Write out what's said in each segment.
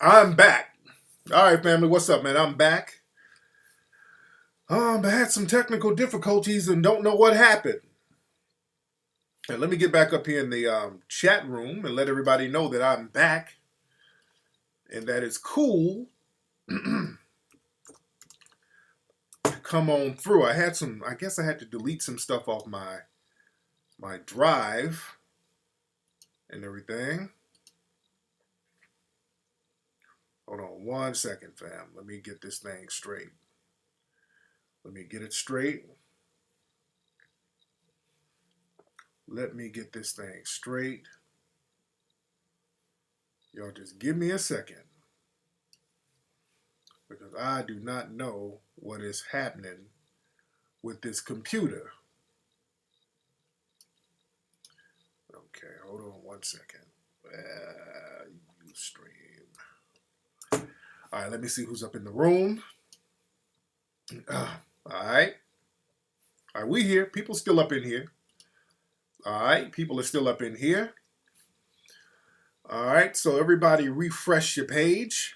I'm back. All right, family, what's up, man? I'm back. I had some technical difficulties and don't know what happened. And let me get back up here in the chat room and let everybody know that I'm back and that it's cool to come on through. I guess I had to delete some stuff off my drive and everything. Hold on one second, fam. Let me get this thing straight. Let me get it straight. Let me get this thing straight. Y'all just give me a second. Because I do not know what is happening with this computer. Okay, hold on one second. Stream. All right, let me see who's up in the room. All right. All right, we here. People still up in here. All right, people are still up in here. All right, so everybody refresh your page.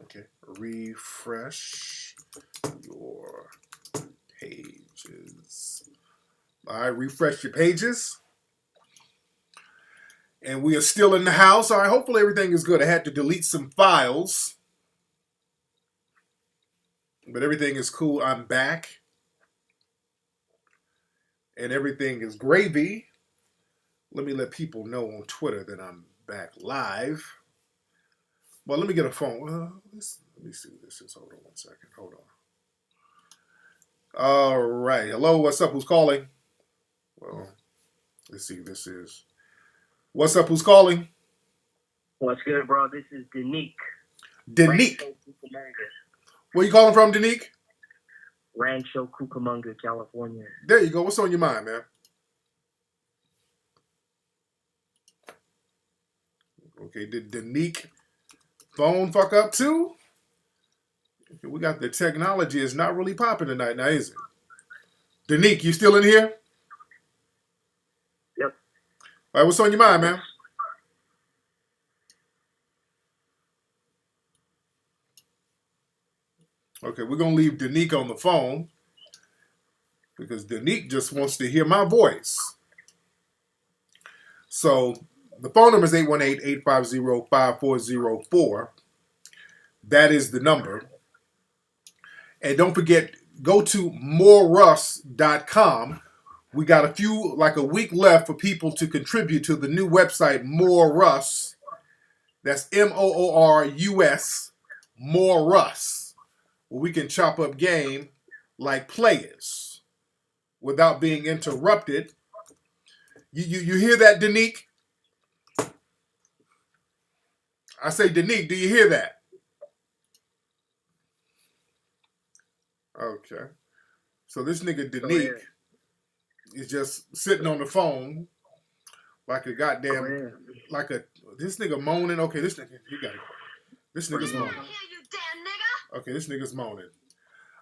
Okay, refresh your pages. All right, refresh your pages. And we are still in the house. All right, hopefully everything is good. I had to delete some files. But everything is cool. I'm back. And everything is gravy. Let me let people know on Twitter that I'm back live. Well, let me get a phone. Let me see what this is. Hold on one second. Hold on. All right. Hello, what's up? Who's calling? Well, let's see. This is... What's up? Who's calling? What's good, bro? This is Danique. Danique. Where you calling from, Danique? Rancho Cucamonga, California. There you go. What's on your mind, man? Okay, did Danique phone fuck up too? Okay, we got the technology. It's not really popping tonight, now is it? Danique, you still in here? Yep. All right, what's on your mind, man? Okay, we're going to leave Danique on the phone because Danique just wants to hear my voice. So the phone number is 818-850-5404. That is the number. And don't forget, go to moreruss.com. We got a week left for people to contribute to the new website, More Russ. That's MOORUS, More Russ. Where we can chop up game like players without being interrupted. You hear that, Danique? I say, Danique, do you hear that? Okay. So this nigga Danique is just sitting on the phone like a goddamn, this nigga moaning. Okay, this nigga, you got it. This nigga's moaning. Okay, this nigga's moaning.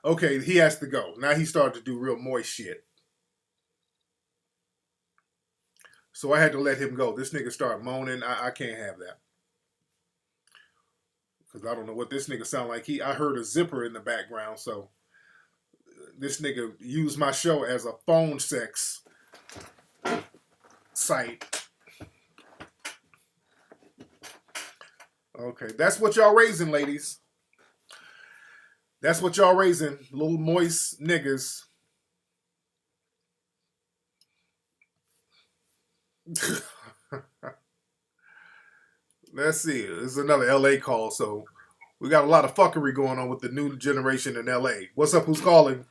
Okay, he has to go. Now he started to do real moist shit. So I had to let him go. This nigga started moaning. I can't have that. Because I don't know what this nigga sound like. I heard a zipper in the background, so this nigga used my show as a phone sex site. Okay, that's what y'all raising, ladies. That's what y'all raising, little moist niggas. Let's see. This is another LA call, so we got a lot of fuckery going on with the new generation in LA. What's up? Who's calling?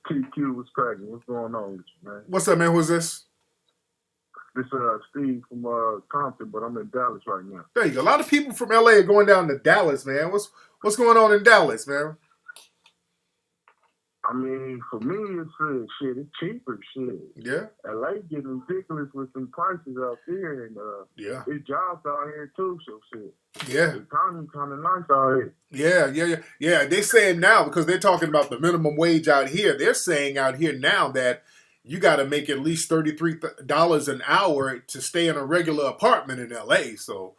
TQ was cracking. What's going on with you, man? What's up, man? Who's this? This Steve from Compton, but I'm in Dallas right now. There you go. A lot of people from LA are going down to Dallas, man. What's going on in Dallas, man? I mean, for me, it's shit. It's cheaper, shit. Yeah. LA getting ridiculous with some prices out there, and yeah, it's jobs out here too. So shit. Yeah. The economy kind of nice out here. Yeah. They're saying now, because they're talking about the minimum wage out here. They're saying out here now that you got to make at least $33 an hour to stay in a regular apartment in LA. So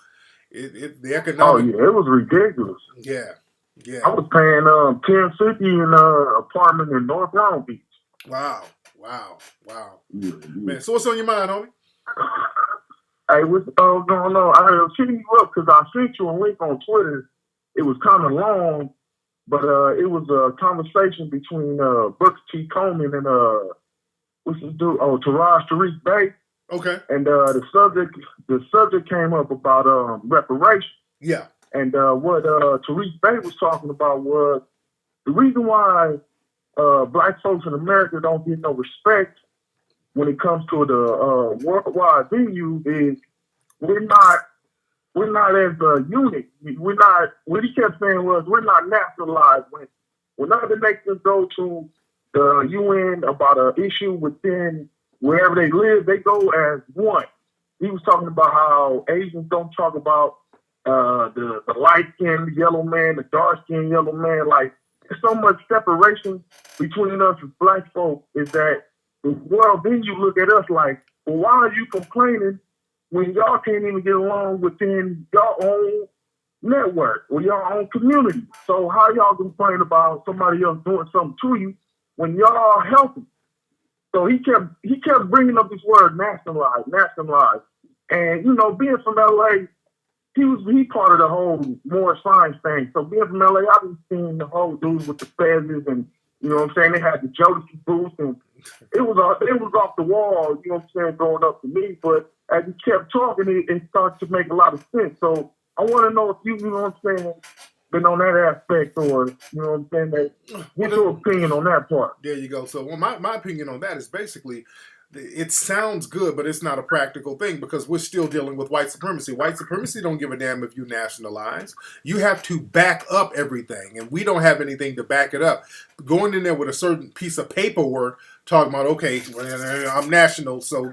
the Oh economic, yeah, it was ridiculous. yeah, I yeah. was paying $10.50 in apartment in North Long Beach. Wow, wow, wow. Yeah, yeah. Man, so what's on your mind, homie? Hey, what's going on? I was hitting you up because I sent you a link on Twitter. It was kind of long, but it was a conversation between Booker T. Coleman and what's his dude? Oh, Tariq Bay. Okay. And the subject came up about reparations. Yeah. And what Tariq Bay was talking about was the reason why black folks in America don't get no respect when it comes to the worldwide venue is we're not as a unit. We're not. What he kept saying was we're not nationalized. When other nations go to the UN about an issue within wherever they live, they go as one. He was talking about how Asians don't talk about the light-skinned yellow man, the dark-skinned yellow man. Like, there's so much separation between us as black folks is that the world, then you look at us like, well, why are you complaining when y'all can't even get along within your own network or your own community? So how y'all complain about somebody else doing something to you when y'all healthy? So he kept bringing up this word nationalized. And, you know, being from LA, he part of the whole more science thing. So being from LA, I've been seeing the whole dudes with the feathers and, you know what I'm saying, they had the Jodeci boots and it was off the wall, you know what I'm saying, growing up to me. But as he kept talking, it started to make a lot of sense. So I want to know if you know what I'm saying, been on that aspect or, you know what I'm saying, what's your opinion on that part? There you go. So my opinion on that is basically it sounds good, but it's not a practical thing because we're still dealing with white supremacy. White supremacy don't give a damn if you nationalize. You have to back up everything, and we don't have anything to back it up. Going in there with a certain piece of paperwork talking about, okay, I'm national, so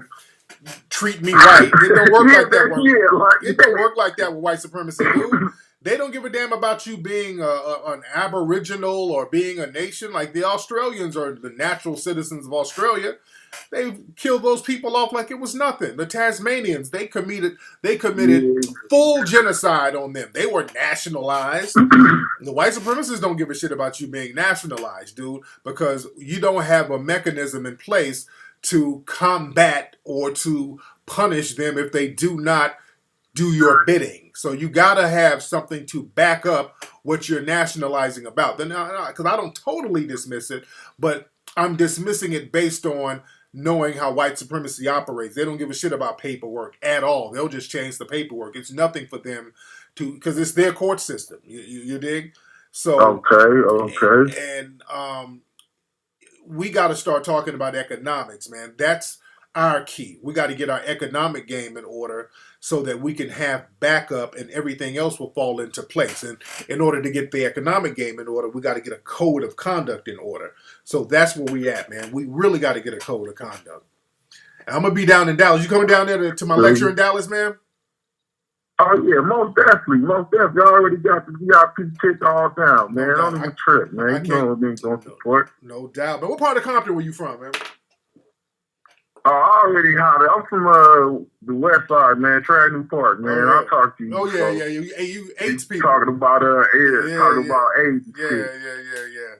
treat me right. It don't work like that. It don't work like that with white supremacy, dude. They don't give a damn about you being an aboriginal or being a nation. Like the Australians are the natural citizens of Australia. They killed those people off like it was nothing. The Tasmanians, they committed full genocide on them. They were nationalized. The white supremacists don't give a shit about you being nationalized, dude, because you don't have a mechanism in place to combat or to punish them if they do not do your bidding. So you got to have something to back up what you're nationalizing about. Then, because I don't totally dismiss it, but I'm dismissing it based on knowing how white supremacy operates. They don't give a shit about paperwork at all. They'll just change the paperwork. It's nothing for them to, because it's their court system. You dig? So Okay. And we got to start talking about economics, man. That's our key. We got to get our economic game in order so that we can have backup and everything else will fall into place. And in order to get the economic game in order, we got to get a code of conduct in order. So that's where we at, man. We really got to get a code of conduct. And I'm going to be down in Dallas. You coming down there to my lecture in Dallas, man? Oh, yeah, most definitely. Y'all already got the VIP ticket all down, man. No, don't even trip, man. You know what I'm going to support. No doubt. But what part of Compton were you from, man? I already had it. I'm from the west side, man. Trinity Park, man. Oh, yeah. I'll talk to you. Oh, yeah, yeah. You AIDS people. Talking about about AIDS. Yeah.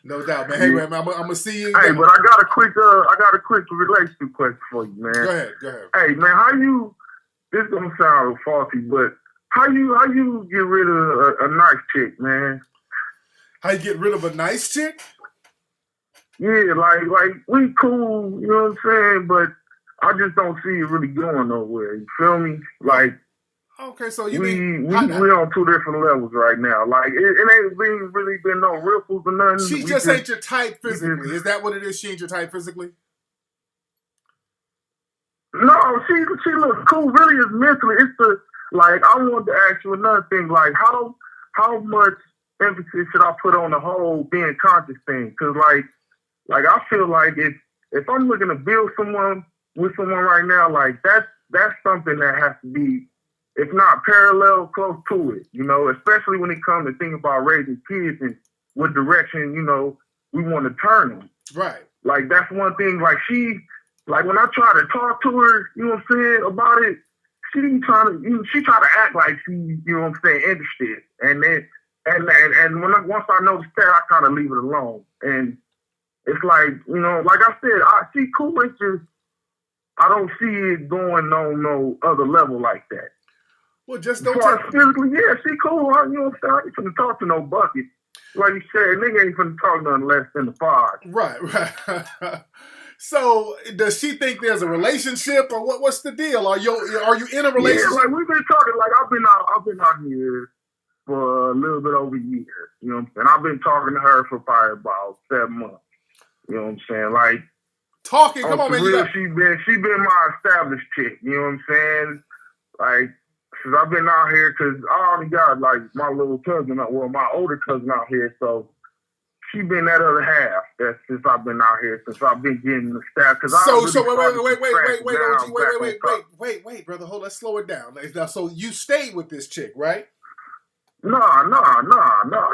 No doubt, man. Hey, man, I'm gonna see you. Hey, but I got a quick relationship question for you, man. Go ahead. Hey, man, how you? This gonna sound faulty, but how you get rid of a nice chick, man? How you get rid of a nice chick? Yeah, like we cool, you know what I'm saying? But I just don't see it really going nowhere. You feel me? Like, okay, so we on two different levels right now. Like it ain't really been no ripples or nothing. She just ain't your type physically. Is that what it is? She ain't your type physically? No, she looks cool. Really, is mentally. It's the like. I wanted to ask you another thing. Like, how much emphasis should I put on the whole being conscious thing? Because like I feel like if I'm looking to build someone with someone right now, like that's something that has to be, if not parallel, close to it. You know, especially when it comes to thinking about raising kids and what direction, you know, we want to turn them. Right. Like that's one thing. Like when I try to talk to her, you know what I'm saying, about it, she didn't try to. She tried to act like she, you know what I'm saying, interested. And then once I noticed that, I kind of leave it alone. And it's like, you know, like I said, she cool. It's just I don't see it going on no other level like that. Well, just as don't far as physically, yeah, she cool. You know what I'm saying? I ain't finna talk to no bucket. Like you said, nigga ain't finna talk nothing less than the 5. Right. So, does she think there's a relationship, or what's the deal? Are you in a relationship? Yeah, like we've been talking. Like I've been out here for a little bit over a year. You know what I'm saying? I've been talking to her for probably about 7 months. You know what I'm saying? Like talking. Come on, man. Real, she been my established chick. You know what I'm saying? Like since I've been out here, because I already got like my little cousin, well, my older cousin out here, so. She been that other half. That's since I've been out here, since I've been getting the staff. Wait, brother. Hold. Let's slow it down. So you stayed with this chick, right? No. I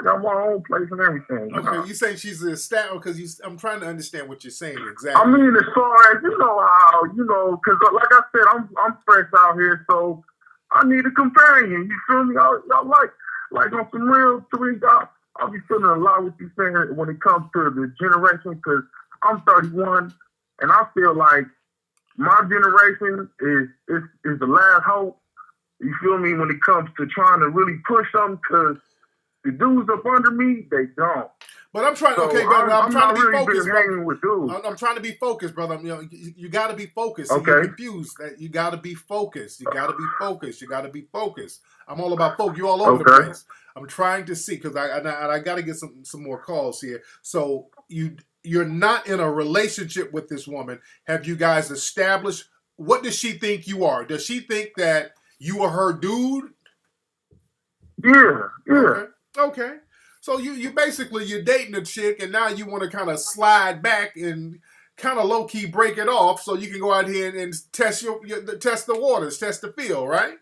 got my own place and everything. Okay, you saying she's a staff because I'm trying to understand what you're saying exactly. I mean, as far as because like I said, I'm fresh out here, so I need a companion. You feel me? Y'all like on some real Tariq. I'll be feeling a lot what you're saying when it comes to the generation, because I'm 31, and I feel like my generation is the last hope. You feel me? When it comes to trying to really push something, because the dudes up under me, they don't. But I'm trying. So okay, brother. I'm trying to be focused, brother. With dudes. I'm trying to be focused, brother. You know, you got to be focused. Okay. You're confused. You got to be focused. You got to be focused. You got to be focused. I'm all about focus. You're all over the place. I'm trying to see because I got to get some more calls here. So you're not in a relationship with this woman. Have you guys established? What does she think you are? Does she think that you are her dude? Yeah. Okay. So you're dating a chick, and now you want to kind of slide back and kind of low key break it off, so you can go out here and test test the waters, test the field, right?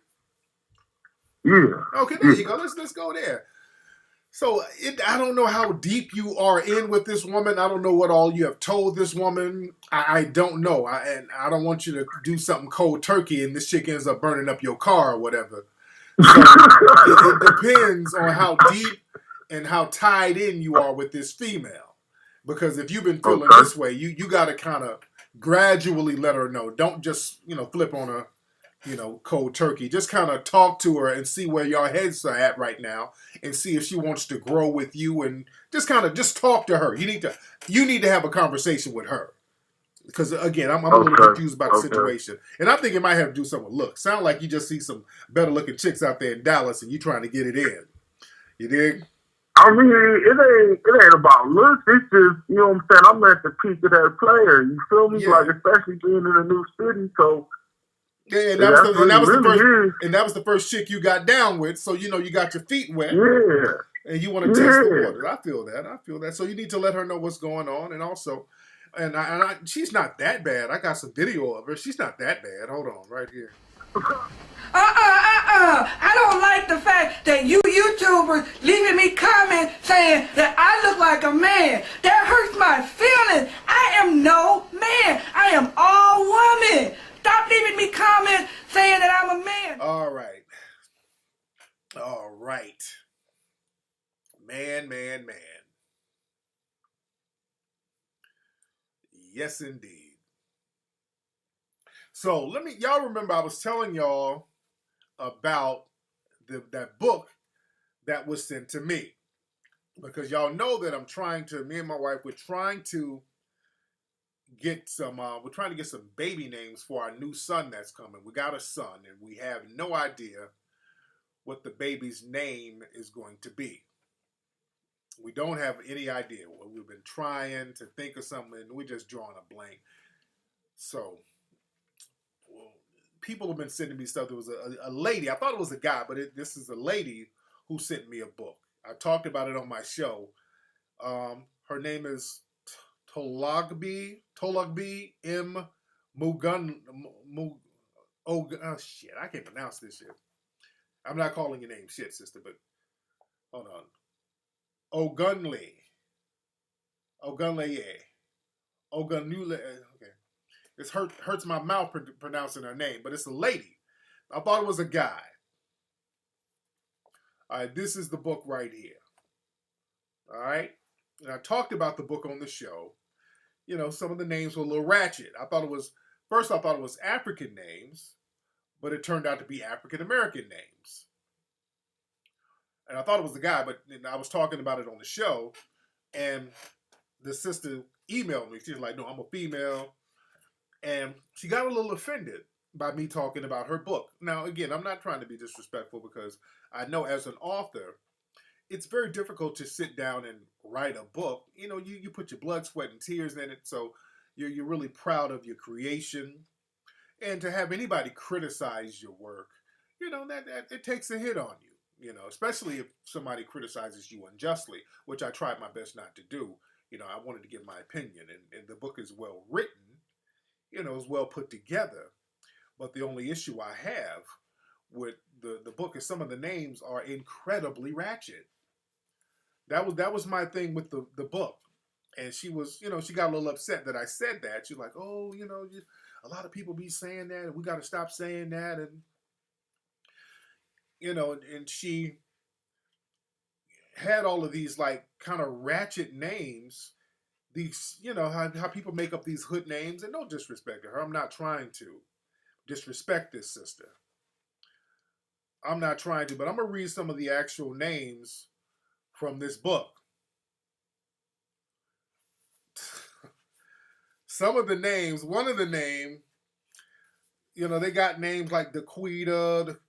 Yeah. Okay, there you go. Let's go there. So I don't know how deep you are in with this woman. I don't know what all you have told this woman. I don't know. And I don't want you to do something cold turkey and this chick ends up burning up your car or whatever. So it depends on how deep and how tied in you are with this female. Because if you've been feeling this way, you got to kind of gradually let her know. Don't just, flip on her, cold turkey. Just kind of talk to her and see where your heads are at right now and see if she wants to grow with you and just talk to her. You need to have a conversation with her. Because, again, I'm a little confused about the situation. And I think it might have to do something with looks. Sound like you just see some better-looking chicks out there in Dallas and you trying to get it in. You dig? I mean, it ain't about looks. It's just, you know what I'm saying, I'm at the peak of that player. You feel me? Yeah. Like, especially being in a new city, so... Yeah, and that was the first chick you got down with, so, you got your feet wet. Yeah. And you want to test the waters. I feel that. So you need to let her know what's going on, and also... And she's not that bad. I got some video of her. She's not that bad. Hold on, right here. I don't like the fact that you YouTubers leaving me comments saying that I look like a man. That hurts my feelings. I am no man. I am all woman. Stop leaving me comments saying that I'm a man. All right. Man. Yes, indeed. So y'all remember I was telling y'all about that book that was sent to me. Because y'all know that me and my wife, we're trying to get some baby names for our new son that's coming. We got a son and we have no idea what the baby's name is going to be. We don't have any idea. Well, we've been trying to think of something and we're just drawing a blank. So, people have been sending me stuff. There was a lady, I thought it was a guy, but this is a lady who sent me a book. I talked about it on my show. Her name is Tolagbi M. Mugun. Shit, I can't pronounce this shit. I'm not calling your name shit, sister, but hold on. Ogunleye. Oganule. Okay, it hurts my mouth pronouncing her name, but it's a lady. I thought it was a guy. All right, this is the book right here. All right, and I talked about the book on the show. You know, some of the names were a little ratchet. I thought it was African names, but it turned out to be African American names. And I thought it was a guy, but I was talking about it on the show, and the sister emailed me. She was like, "No, I'm a female," and she got a little offended by me talking about her book. Now, again, I'm not trying to be disrespectful because I know as an author, it's very difficult to sit down and write a book. You know, you put your blood, sweat, and tears in it, so you're really proud of your creation. And to have anybody criticize your work, you know, that it takes a hit on you. You know, especially if somebody criticizes you unjustly, which I tried my best not to do. You know, I wanted to give my opinion, and the book is well written. You know, it's well put together. But the only issue I have with the book is some of the names are incredibly ratchet. That was my thing with the book. And she was, you know, she got a little upset that I said that. She's like, "Oh, you know, a lot of people be saying that, and we got to stop saying that." And you know, and she had all of these like kind of ratchet names. These, you know, how people make up these hood names, and no disrespect to her. I'm not trying to disrespect this sister. I'm not trying to, but I'm gonna read some of the actual names from this book. Some of the names, one of the name, you know, they got names like Daquita,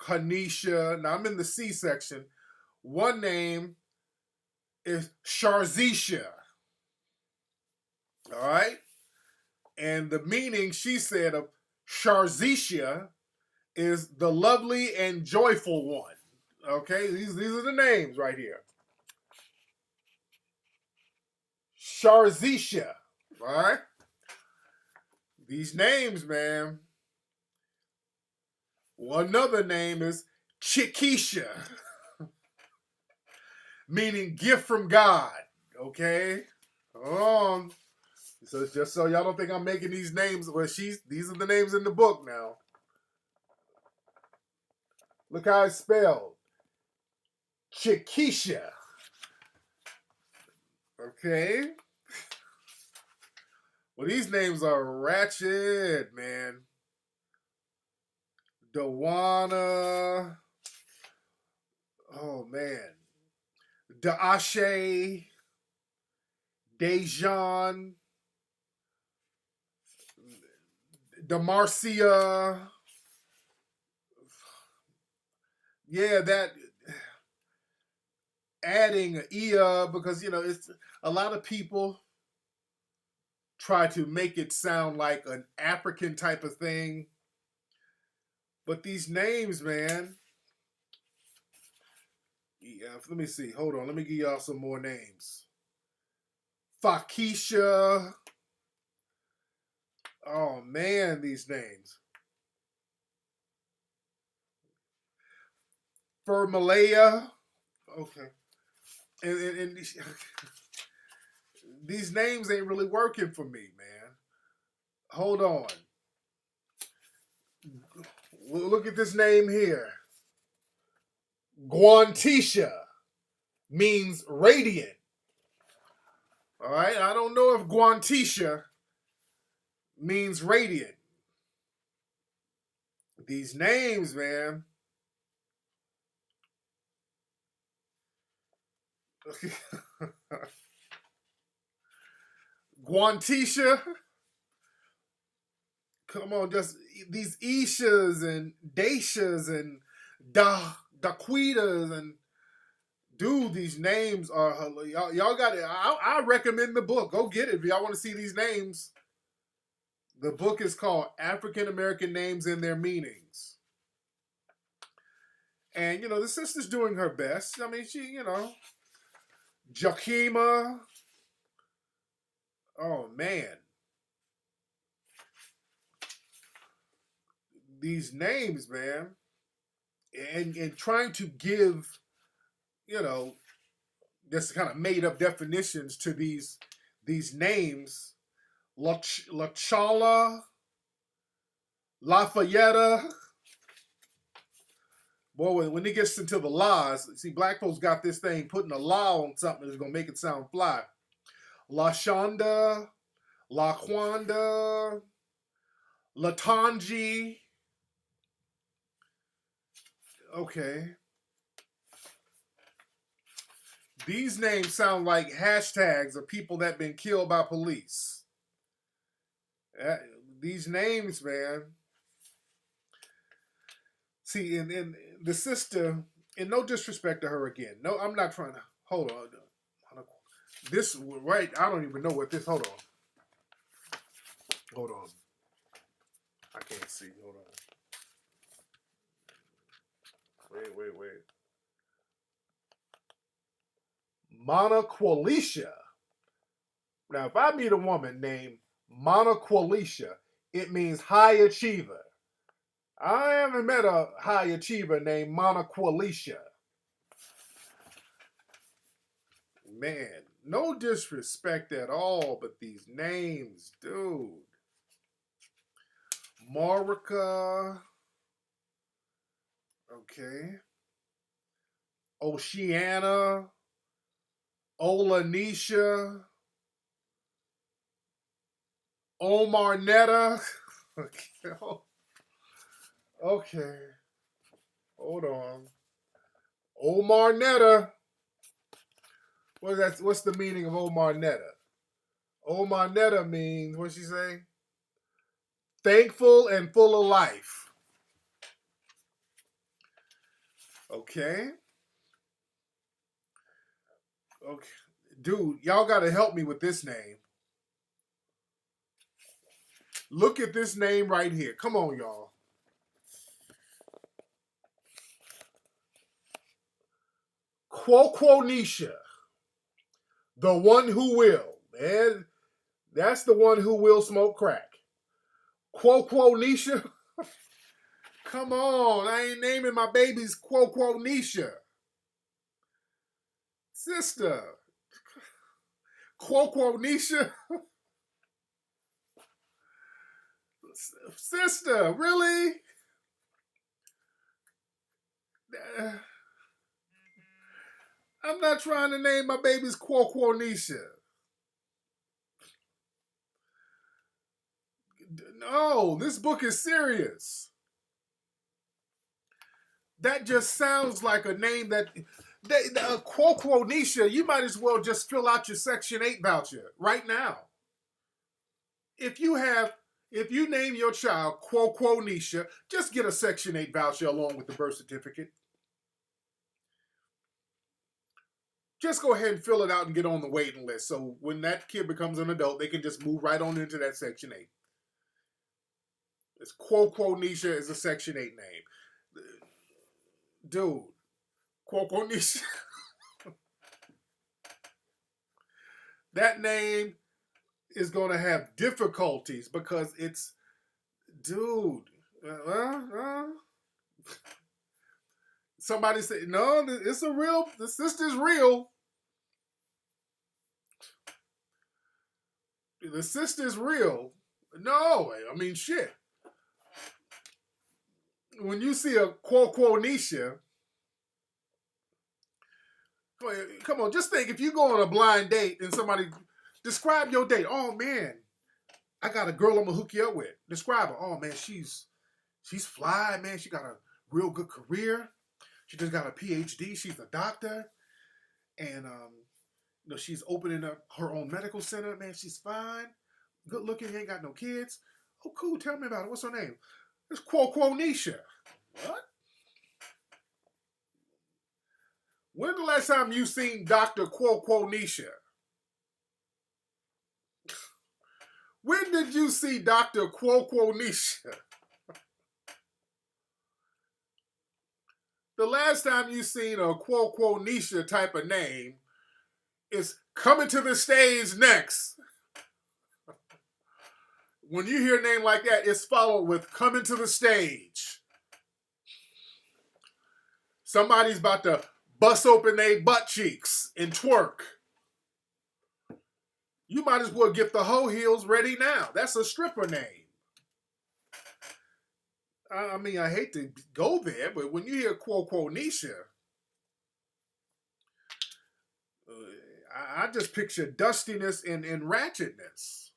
Kanisha. Now I'm in the C section. One name is Sharzisha. All right. And the meaning, she said, of Sharzisha is the lovely and joyful one. Okay, these are the names right here. Sharzisha. All right. These names, man. Well, another name is Chikisha, meaning gift from God. Okay. So it's just so y'all don't think I'm making these names. Well, these are the names in the book now. Look how it's spelled. Chikisha. Okay. Well, these names are ratchet, man. Dawana. Oh, man. Daashe. Dejan. Demarcia. Yeah, that adding Ia, because you know it's a lot of people try to make it sound like an African type of thing, but these names, man. Yeah, let me see. Hold on, let me give y'all some more names. Fakisha. Oh man, these names. Fermalea. Okay, and these names ain't really working for me, man. Hold on. Look at this name here. Guantisha means radiant. All right, I don't know if Guantisha means radiant. These names, man. Guantisha. Come on, just these Ishas and Daishas and Daquitas and dude, these names are y'all got it. I recommend the book. Go get it if y'all want to see these names. The book is called African American Names and Their Meanings. And you know, the sister's doing her best. I mean, she, you know, Jakima. Oh man. These names, man. And trying to give, you know, just kind of made up definitions to these names La Chala, Lafayette. Boy, when it gets into the laws, see, black folks got this thing putting a law on something that's gonna make it sound fly. La Shonda, La Quanda, Latanji. Okay. These names sound like hashtags of people that been killed by police. These names, man. See, and the sister, and no disrespect to her again. No, I'm not trying to. Hold on. This, right, I don't even know what this, hold on. Hold on. I can't see. Hold on. Wait. Monaqualisha. Now, if I meet a woman named Monaqualisha, it means high achiever. I haven't met a high achiever named Monaqualisha. Man, no disrespect at all, but these names, dude. Morica. Okay. Oceana. Olanisha. Omarnetta. Okay. Hold on. Omarnetta. What's the meaning of Omarnetta? Omarnetta means, what's she say? Thankful and full of life. Okay. Okay. Dude, y'all got to help me with this name. Look at this name right here. Come on, y'all. Quoquonisha. The one who will. Man, that's the one who will smoke crack. Quoquonisha. Come on. I ain't naming my babies Quoquonisha. Sister. Quoquonisha. Sister, really? I'm not trying to name my babies Quoquonisha. No, this book is serious. That just sounds like a name that Quoquonisha, you might as well just fill out your Section 8 voucher right now. If you name your child Quoquonisha, just get a Section 8 voucher along with the birth certificate. Just go ahead and fill it out and get on the waiting list. So when that kid becomes an adult, they can just move right on into that Section 8. It's Quoquonisha is a Section 8 name. Dude, Quoquonisha. That name is going to have difficulties because it's, dude. Somebody said, no, it's a real, the sister's real. The sister's real. No, I mean, shit. When you see a Quoquonisha, come on, just think, if you go on a blind date and somebody, describe your date. Oh, man, I got a girl I'm going to hook you up with. Describe her. Oh, man, she's fly, man. She got a real good career. She just got a PhD. She's a doctor. And, she's opening up her own medical center. Man, she's fine. Good looking. Ain't got no kids. Oh, cool. Tell me about it. What's her name? It's Quoquonisha. What? When the last time you seen Dr. Quoquonisha? When did you see Dr. Quoquonisha? The last time you seen a Quoquonisha type of name is coming to the stage next. When you hear a name like that, it's followed with coming to the stage. Somebody's about to bust open their butt cheeks and twerk. You might as well get the hoe heels ready now. That's a stripper name. I mean, I hate to go there, but when you hear Nisha, I just picture dustiness and ratchetness.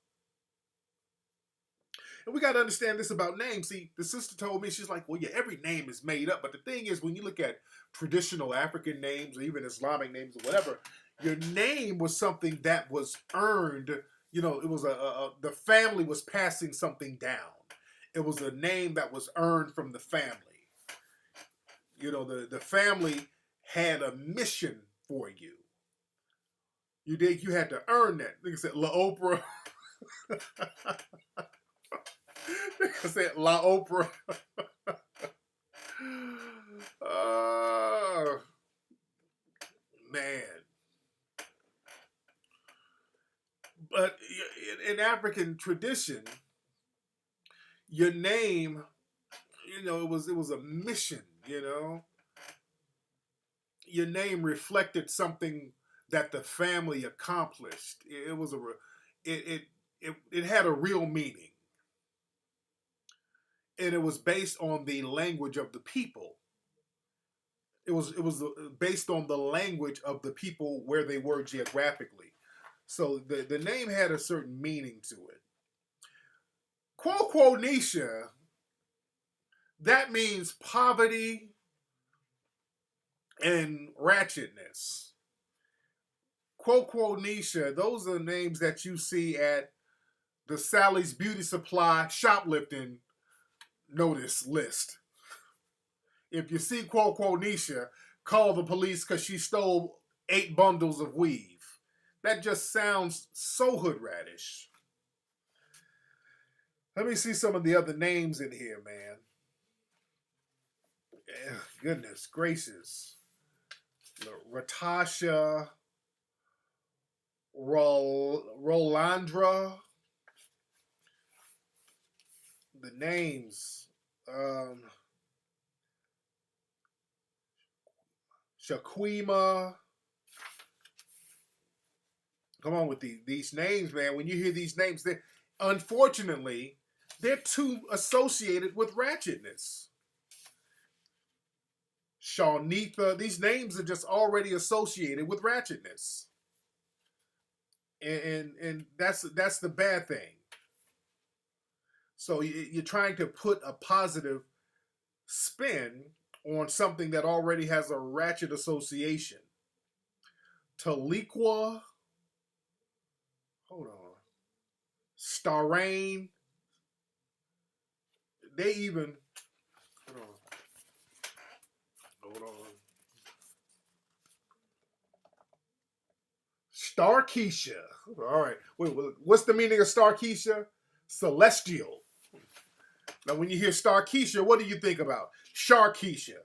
And we got to understand this about names. See, the sister told me, she's like, well, yeah, every name is made up. But the thing is, when you look at traditional African names or even Islamic names or whatever, your name was something that was earned. You know, it was the family was passing something down. It was a name that was earned from the family. You know, the family had a mission for you. You dig? You had to earn that. Nigga said La Oprah. Nigga said La Oprah. Oh, man. But in African tradition, your name, you know, it was a mission, you know. Your name reflected something that the family accomplished. It was it had a real meaning. And it was based on the language of the people. It was based on the language of the people where they were geographically. So the name had a certain meaning to it. Nisha, that means poverty and ratchetness. Nisha, those are the names that you see at the Sally's Beauty Supply shoplifting notice list. If you see Nisha, call the police because she stole 8 bundles of weave. That just sounds so hood radish. Let me see some of the other names in here, man. Goodness gracious. Ratasha, Rolandra. The names. Shaquima. Come on with these names, man. When you hear these names, unfortunately, they're too associated with ratchetness. Shawnitha, these names are just already associated with ratchetness. And that's the bad thing. So you're trying to put a positive spin on something that already has a ratchet association. Taliqua. Hold on. Starain. They even. Hold on. Starkeisha. All right. Wait, what's the meaning of Starkeisha? Celestial. Now, when you hear Starkeisha, what do you think about? Sharkeisha.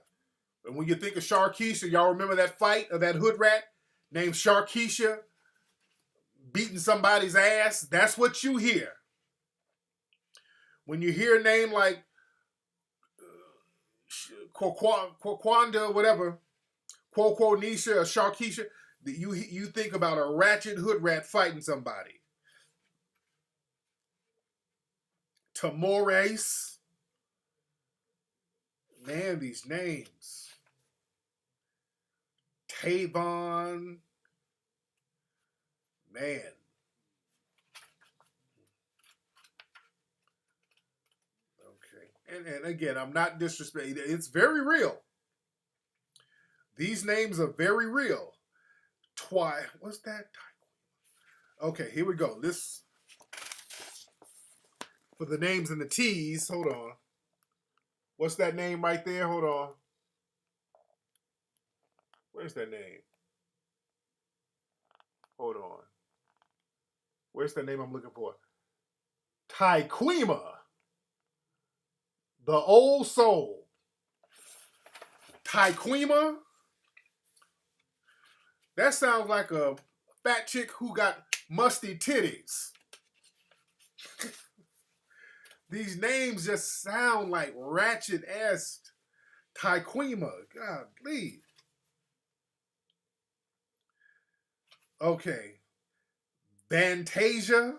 And when you think of Sharkeisha, y'all remember that fight of that hood rat named Sharkeisha beating somebody's ass? That's what you hear. When you hear a name like Kwakwanda, whatever, Nisha or Sharkeisha, you think about a ratchet hood rat fighting somebody. Tamores. Man, these names. Tavon. Man. Okay. And again, I'm not disrespecting. It's very real. These names are very real. What's that? Okay, here we go. This for the names and the T's. Hold on. What's that name right there? Hold on. Where's that name? Hold on. Where's the name I'm looking for? Taiquima. The old soul. Taiquima. That sounds like a fat chick who got musty titties. These names just sound like ratchet ass Taiquima. God, please. Okay. Fantasia.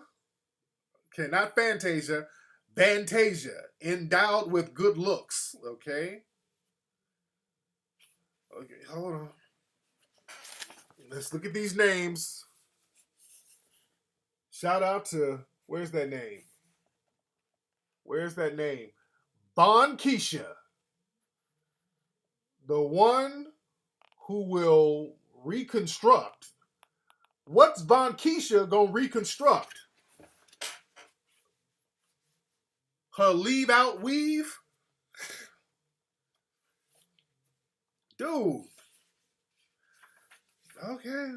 Okay, not Fantasia. Fantasia. Endowed with good looks. Okay. Okay, hold on. Let's look at these names. Shout out to, where's that name? Where's that name? Bon Keisha. The one who will reconstruct. What's Von Keisha gonna reconstruct? Her leave out weave? Dude. Okay.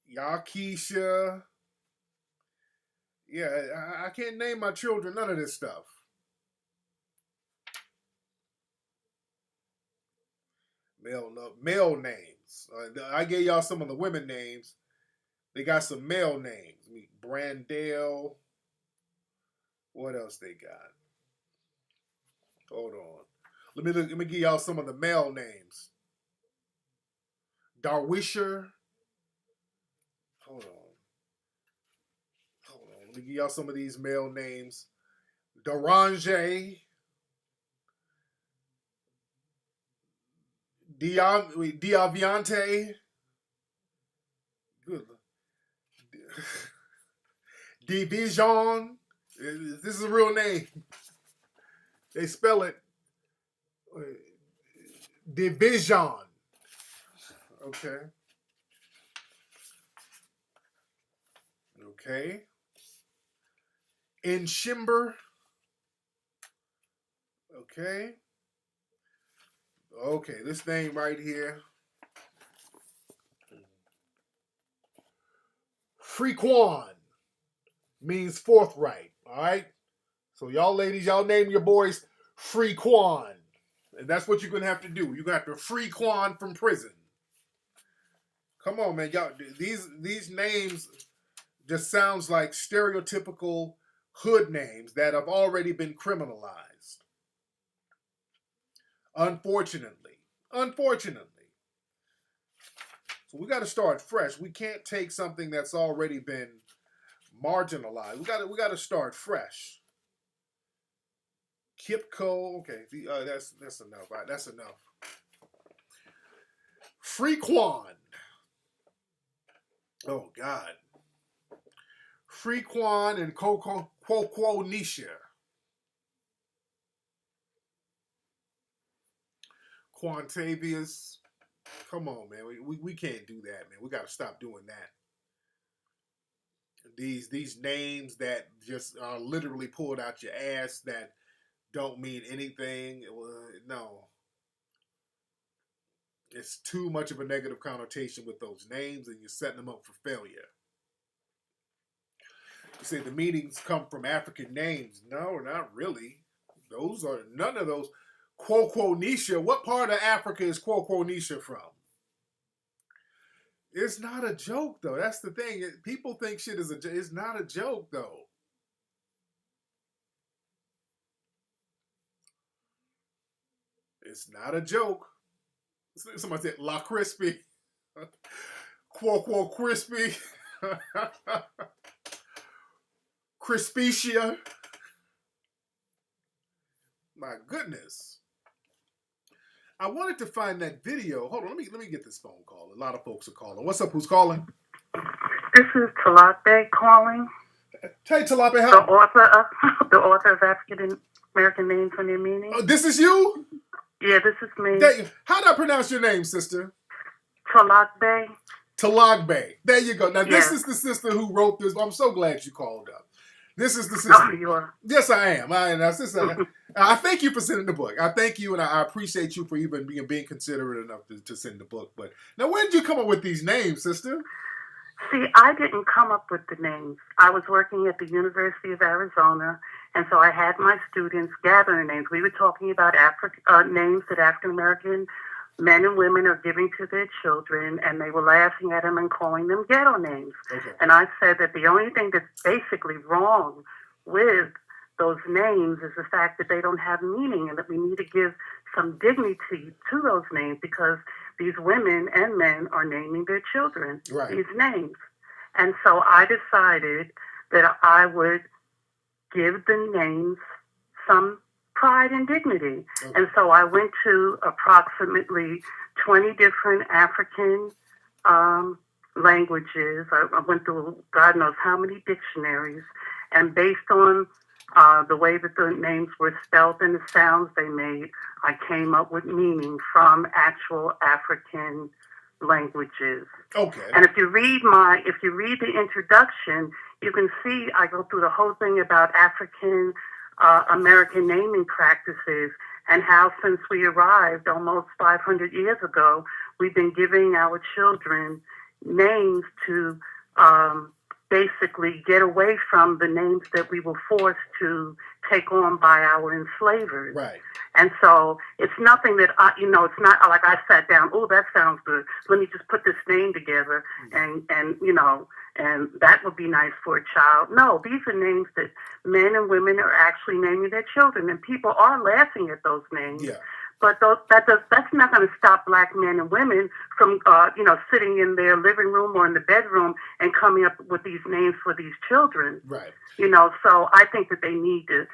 Y'all Keisha. Yeah, I can't name my children none of this stuff. Male names. I gave y'all some of the women names. They got some male names. Brandale. What else they got? Hold on. Let me give y'all some of the male names. Darwisher. Hold on. Let me give y'all some of these male names. Darange. Diaviante. Good. Division. This is a real name. They spell it Division. Okay. Okay. Enshimber. Okay. Okay, this name right here. Frequan means forthright. All right. So y'all ladies, y'all name your boys Frequan. And that's what you're gonna have to do. You're gonna have to free Quan from prison. Come on, man. Y'all, these names just sounds like stereotypical hood names that have already been criminalized. Unfortunately. So we got to start fresh. We can't take something that's already been marginalized. We got to start fresh. Kipco, okay, that's enough. All right, that's enough. Frequan. Oh God. Frequan and Quo Nisha. Quantavious. Come on, man. We can't do that, man. We got to stop doing that. These names that just are literally pulled out your ass that don't mean anything. No. It's too much of a negative connotation with those names, and you're setting them up for failure. You say the meanings come from African names. No, not really. Those are none of those. Quo Nisha. What part of Africa is Quo Nisha from? It's not a joke, though. That's the thing. People think shit is it's not a joke, though. It's not a joke. Somebody said La Crispy. Quo Crispy. Crispicia. My goodness. I wanted to find that video. Hold on, let me get this phone call. A lot of folks are calling. What's up? Who's calling? This is Talape calling. Hey, Talape, how? The author of African American Names and Their Meaning. Oh, this is you? Yeah, this is me. How do I pronounce your name, sister? Talagbe. Talagbe. There you go. Now, This is the sister who wrote this. I'm so glad you called up. This is the sister. Oh, you are? Yes, I am. I thank you for sending the book. I thank you, and I appreciate you for even being considerate enough to send the book. But now, when did you come up with these names, sister? See, I didn't come up with the names. I was working at the University of Arizona, and so I had my students gather names. We were talking about names that African American men and women are giving to their children, and they were laughing at them and calling them ghetto names. Okay. And I said that the only thing that's basically wrong with those names is the fact that they don't have meaning, and that we need to give some dignity to those names, because these women and men are naming their children these names. And so I decided that I would give the names some pride and dignity. Okay. And so I went to approximately 20 different African languages. I went through God knows how many dictionaries. And based on the way that the names were spelled and the sounds they made, I came up with meaning from actual African languages. Okay. And if you read the introduction, you can see I go through the whole thing about African American naming practices and how since we arrived almost 500 years ago, we've been giving our children names to basically get away from the names that we were forced to take on by our enslavers. Right. And so it's nothing that it's not like I sat down, oh, that sounds good. Let me just put this name together and that would be nice for a child. No, these are names that men and women are actually naming their children, and people are laughing at those names. Yeah. But that's not going to stop black men and women from, sitting in their living room or in the bedroom and coming up with these names for these children. Right. So I think that they need to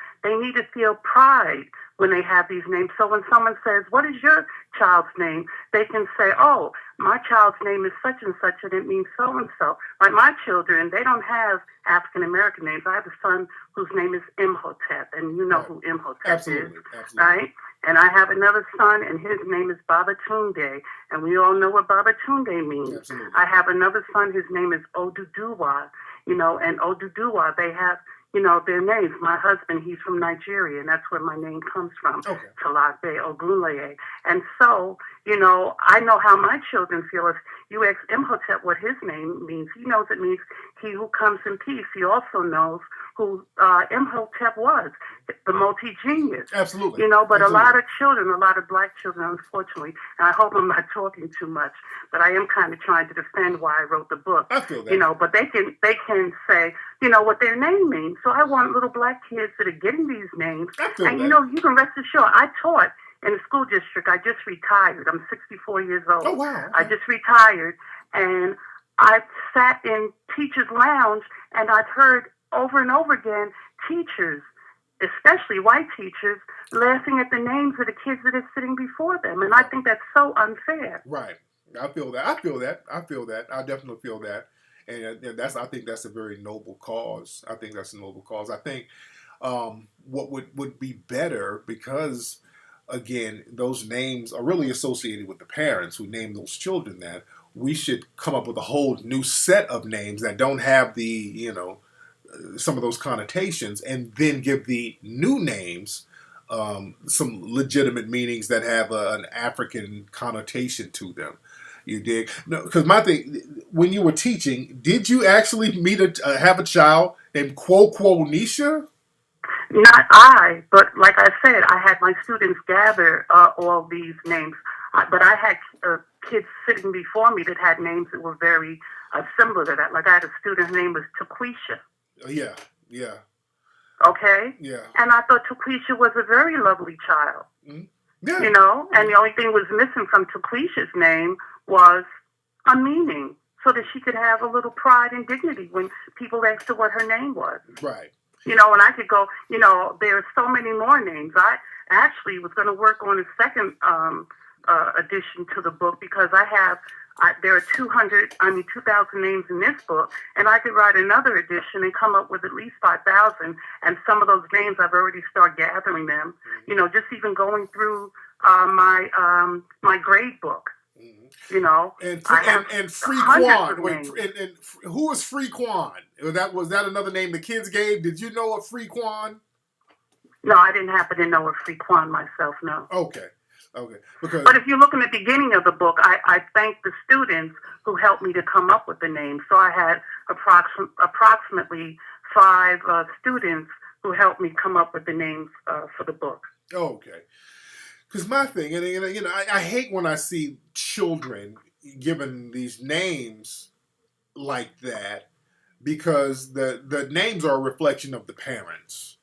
feel pride when they have these names. So when someone says, "What is your child's name?" they can say, "Oh, my child's name is such and such, and it means so and so." Like my children, they don't have African American names. I have a son whose name is Imhotep, and you know Right. who Imhotep Absolutely. is, Absolutely. right? And I have another son, and his name is Babatunde, and we all know what Babatunde means. Absolutely. I have another son, his name is Oduduwa, and Oduduwa, they have, their names. My husband, he's from Nigeria, and that's where my name comes from, Okay. Talagbe Ogunleye. And so, I know how my children feel. If you ask Imhotep what his name means, he knows it means he who comes in peace. He also knows who Imhotep was, the multi-genius. Absolutely. But Absolutely. a lot of children, a lot of black children, unfortunately, and I hope I'm not talking too much, but I am kind of trying to defend why I wrote the book. I feel that. But they can say, what their name means. So I want little black kids that are getting these names. I feel And, that. you can rest assured, I taught in the school district. I just retired. I'm 64 years old. Oh, wow. I just retired, and I've sat in teachers' lounge, and I've heard over and over again teachers, especially white teachers, laughing at the names of the kids that are sitting before them. And I think that's so unfair. Right. I feel that. I definitely feel that. And I think that's a very noble cause. I think what would be better, because again, those names are really associated with the parents who name those children that, we should come up with a whole new set of names that don't have the, some of those connotations, and then give the new names some legitimate meanings that have an African connotation to them. You dig? No, because my thing, when you were teaching, did you actually have a child named Quo Nisha? Not I, but like I said, I had my students gather all these names. But I had kids sitting before me that had names that were very similar to that. Like I had a student, her name was Taquisha. Yeah. Okay? Yeah. And I thought Taquisha was a very lovely child. Mm-hmm. Yeah. And the only thing was missing from Taquisha's name was a meaning, so that she could have a little pride and dignity when people asked her what her name was. Right. And I could go, there are so many more names. I actually was going to work on a second addition to the book, because there are 2,000 names in this book, and I could write another edition and come up with at least 5,000. And some of those names I've already started gathering them. Just even going through my grade book. And Frequan. And who was Frequan? Was that another name the kids gave? Did you know of Frequan? No, I didn't happen to know of Frequan myself. No. Okay. But if you look in the beginning of the book, I thank the students who helped me to come up with the name. So I had approximately 5 students who helped me come up with the names for the book. Okay. Because my thing, and I hate when I see children given these names like that, because the names are a reflection of the parents.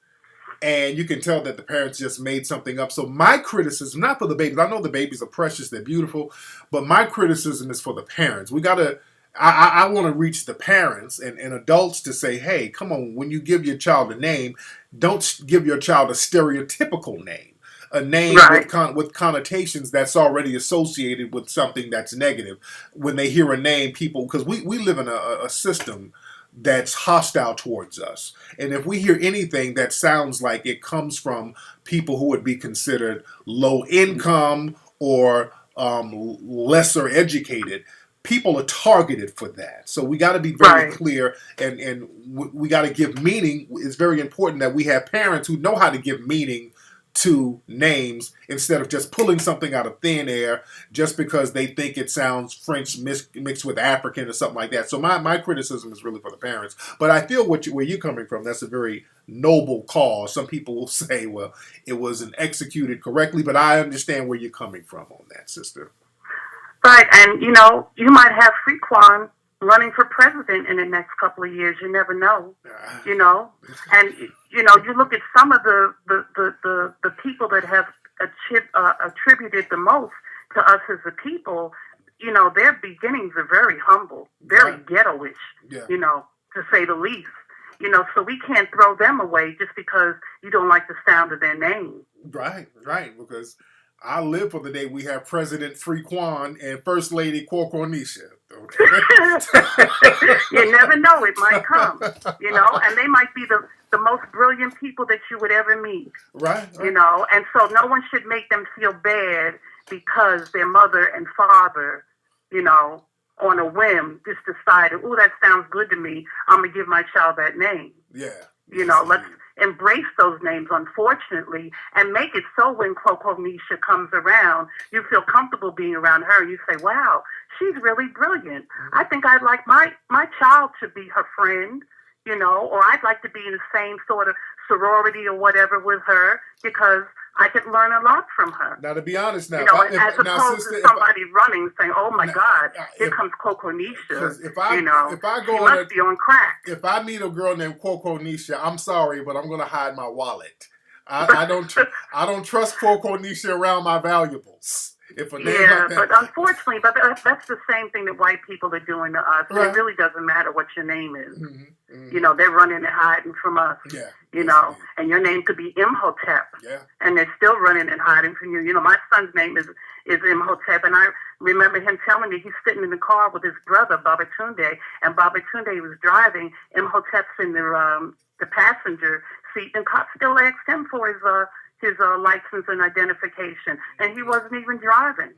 And you can tell that the parents just made something up. So my criticism, not for the babies, I know the babies are precious, they're beautiful, but my criticism is for the parents. We got to I want to reach the parents and adults to say, hey, come on, when you give your child a name, don't give your child a stereotypical name, a name Right. with connotations that's already associated with something that's negative. When they hear a name, people, because we live in a system that's hostile towards us. And if we hear anything that sounds like it comes from people who would be considered low income or lesser educated, people are targeted for that. So we got to be very Right. clear, and we got to give meaning. It's very important that we have parents who know how to give meaning to names instead of just pulling something out of thin air just because they think it sounds French mixed with African or something like that. So my criticism is really for the parents. But I feel where you're coming from, that's a very noble cause. Some people will say, well, it wasn't executed correctly, but I understand where you're coming from on that, sister. Right. And, you know, you might have Frequan running for president in the next couple of years. You never know, you know. And, you know, you look at some of the people that have attributed the most to us as a people, you know, their beginnings are very humble, very ghetto-ish, you know, to say the least. You know, so we can't throw them away just because you don't like the sound of their name. Right, because I live for the day we have President Frequan and First Lady Corconisha. Okay. You never know, it might come, you know, and they might be the most brilliant people that you would ever meet. Right. You know, and so no one should make them feel bad because their mother and father, you know, on a whim just decided, oh, that sounds good to me, I'm going to give my child that name. Yeah. You know, let's embrace those names, unfortunately, and make it so when Coco Nisha comes around, you feel comfortable being around her and you say, wow, she's really brilliant. I think I'd like my child to be her friend, you know, or I'd like to be in the same sort of sorority or whatever with her because I could learn a lot from her. Now, to be honest, now, you know, as opposed to somebody running saying, "Oh my God, here comes Coco Nisha." If I go she must be on crack. If I meet a girl named Coco Nisha, I'm sorry, but I'm going to hide my wallet. I don't trust Coco Nisha around my valuables. If a name like that, but unfortunately, that's the same thing that white people are doing to us. Right. It really doesn't matter what your name is. Mm-hmm, mm-hmm. You know, they're running and hiding from us. Yeah. You know, and your name could be Imhotep. Yeah. And they're still running and hiding from you. You know, my son's name is Imhotep, and I remember him telling me he's sitting in the car with his brother, Babatunde, and Babatunde was driving. Imhotep's in the passenger seat, and cops still asked him for his license and identification, and he wasn't even driving.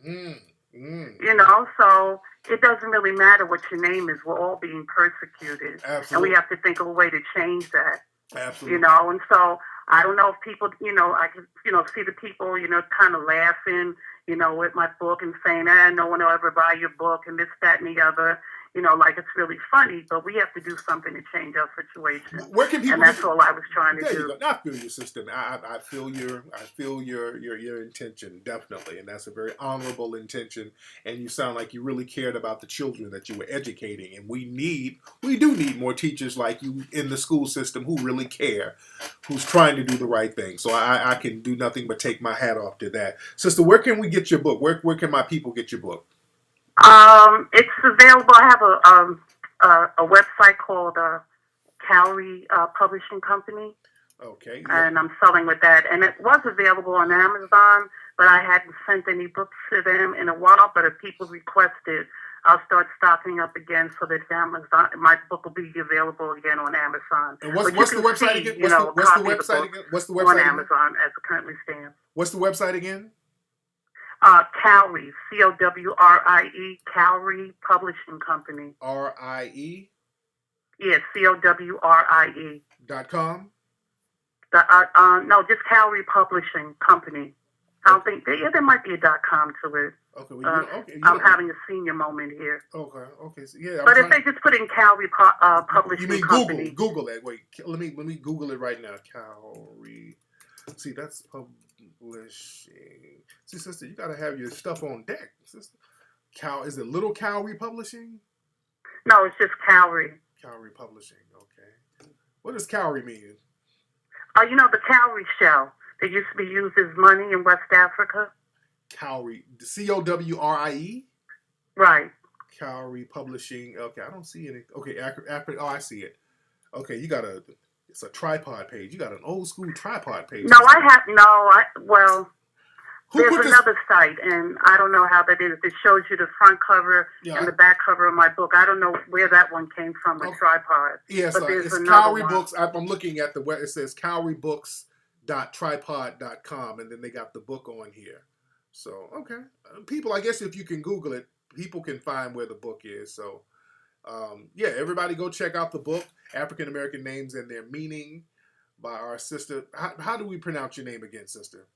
You know, so it doesn't really matter what your name is. We're all being persecuted. Absolutely. And we have to think of a way to change that. Absolutely. You know, and so I don't know if people, you know, I can, you know, see the people, you know, kind of laughing, you know, with my book and saying, no one will ever buy your book and this, that, and the other. You know, like it's really funny, but we have to do something to change our situation. Where can people? And that's all I was trying to do. I feel your sister. I feel your intention definitely, and that's a very honorable intention. And you sound like you really cared about the children that you were educating. And we do need more teachers like you in the school system who really care, who's trying to do the right thing. So I can do nothing but take my hat off to that, sister. Where can we get your book? Where can my people get your book? It's available. I have a website called Cowrie Publishing Company. Okay. Yeah. And I'm selling with that. And it was available on Amazon, but I hadn't sent any books to them in a while. But if people request it, I'll start stocking up again so that Amazon, my book will be available again on Amazon. And what's the website again? What's the website again? What's the website on Amazon as it currently stands. What's the website again? Cowrie, Cowrie, Cowrie Publishing Company. RIE? Yeah, COWRIE. .com? No, just Cowrie Publishing Company. I don't think, there might be a .com to it. Okay, well, I'm having a senior moment here. Okay, so yeah. But if they just put in Cowrie Publishing Company. Google that. Wait, let me Google it right now. Cowrie. See, that's publishing. See, sister, you gotta have your stuff on deck, sister. Is it Little Cowrie Publishing? No, it's just Cowrie. Cowrie Publishing. Okay. What does Cowrie mean? You know the cowrie shell that used to be used as money in West Africa. Cowrie, COWRIE. Right. Cowrie Publishing. Okay, I don't see any. Okay, oh, I see it. Okay, it's a tripod page. You got an old school tripod page. No, Who there's put this? another site, and I don't know how that is. It shows you the front cover and the back cover of my book. I don't know where that one came from, a tripod. Yes, but there's it's another Cowrie one. Books. I'm looking at the web. It says cowriebooks.tripod.com, and then they got the book on here. So, okay. People, I guess if you can Google it, people can find where the book is. So, yeah, everybody go check out the book, African American Names and Their Meaning, by our sister. How do we pronounce your name again, sister?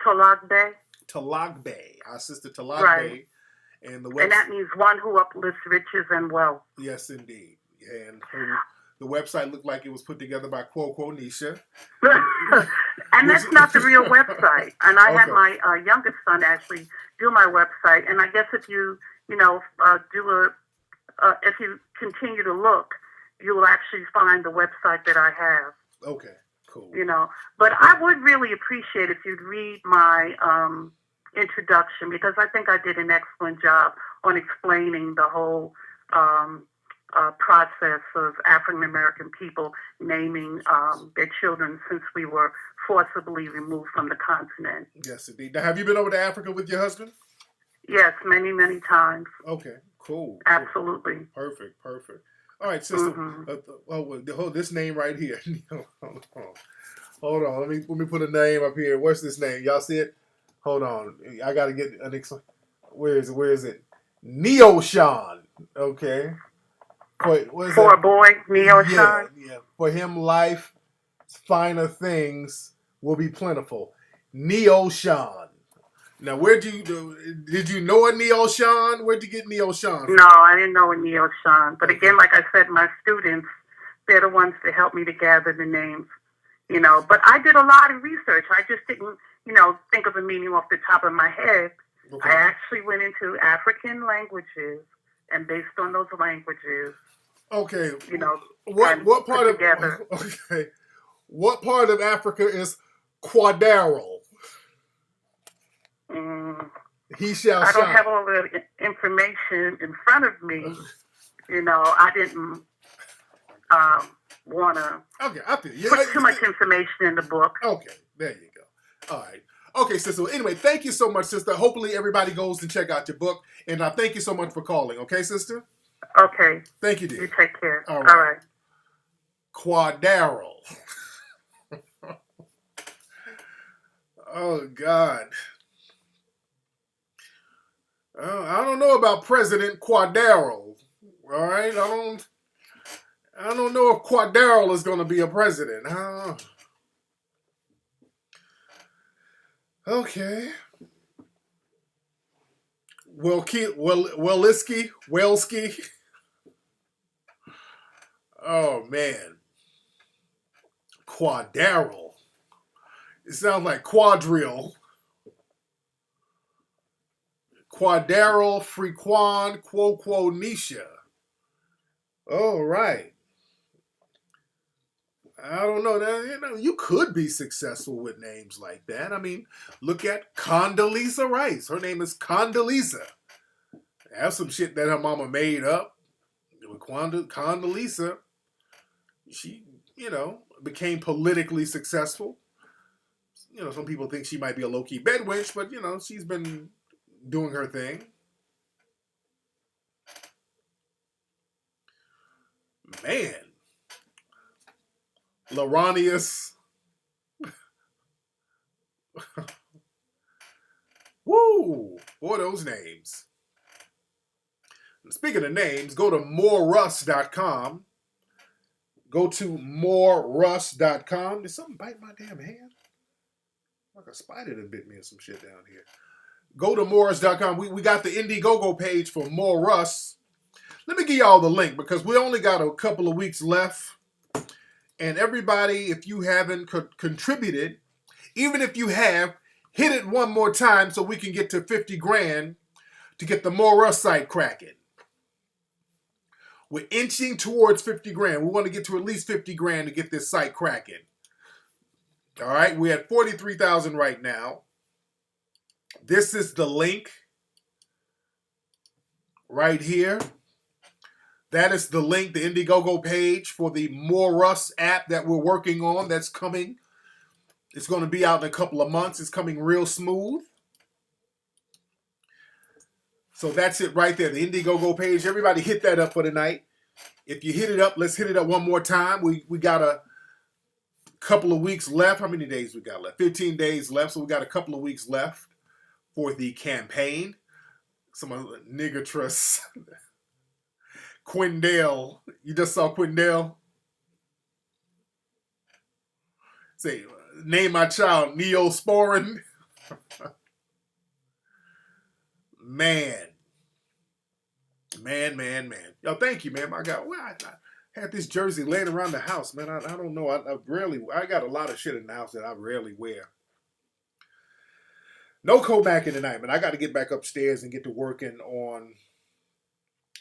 Talagbe. Talagbe. Our sister Talagbe. Right. And and that means one who uplifts riches and wealth. Yes, indeed. And the website looked like it was put together by Nisha. And that's not the real website. And I had my youngest son actually do my website. And I guess if you if you continue to look, you will actually find the website that I have. Okay, cool. But I would really appreciate if you'd read my introduction, because I think I did an excellent job on explaining the whole process of African American people naming their children since we were forcibly removed from the continent. Yes, indeed. Now, have you been over to Africa with your husband? Yes, many, many times. Okay, cool. Absolutely. Perfect. All right, sister. Mm-hmm. This name right here. Hold on. Let me put a name up here. What's this name? Y'all see it? Hold on. I got to get an Where is it? Neo-Sean. Okay. For a boy, Neo-Sean? Yeah. For him, life, finer things will be plentiful. Neo-Sean. Now, did you know a Neo-Sean? Where'd you get Neo-Sean from? No, I didn't know a Neo-Sean. But again, like I said, my students, they're the ones to help me to gather the names. But I did a lot of research. I just didn't, think of a meaning off the top of my head. Okay. I actually went into African languages, and based on those languages, okay, what part of together. Okay, what part of Africa is Quaddaryl? He shall I don't shine. have all the information in front of me. I didn't want to put too much information in the book. Okay, there you go. All right. Okay, sister. Well, anyway, thank you so much, sister. Hopefully everybody goes and check out your book. And thank you so much for calling. Okay, sister? Okay. Thank you, dear. You take care. All right. Quaddaryl. Oh, God. I don't know about President Quaddaryl. All right? I don't know if Quaddaryl is going to be a president. Okay. Welski. Oh, man. Quaddaryl. It sounds like quadrille. Quaddaryl, Frequan, Quo Nisha. All right. I don't know. You could be successful with names like that. I mean, look at Condoleezza Rice. Her name is Condoleezza. That's some shit that her mama made up. Condoleezza, she, became politically successful. Some people think she might be a low-key bedwitch, but, she's been doing her thing. Man. Laronius. Woo! Boy, those names. Speaking of names, go to moreruss.com. Go to moreruss.com. Did something bite my damn hand? Like a spider that bit me or some shit down here. Go to moreruss.com. We got the Indiegogo page for More Russ. Let me give y'all the link because we only got a couple of weeks left. And everybody, if you haven't contributed, even if you have, hit it one more time so we can get to 50 grand to get the More Russ site cracking. We're inching towards 50 grand. We want to get to at least 50 grand to get this site cracking. All right, we're at 43,000 right now. This is the link right here. That is the link, the Indiegogo page for the More Us app that we're working on that's coming. It's going to be out in a couple of months. It's coming real smooth. So that's it right there, the Indiegogo page. Everybody hit that up for tonight. If you hit it up, let's hit it up one more time. We got a couple of weeks left. How many days we got left? 15 days left. So we got a couple of weeks left for the campaign. Some nigger trust. Quindale. You just saw Quindale? Say, name my child Neosporin. Man. Yo, thank you, man. I had this jersey laying around the house, man. I don't know. I got a lot of shit in the house that I rarely wear. No co-backing tonight, man. I got to get back upstairs and get to working on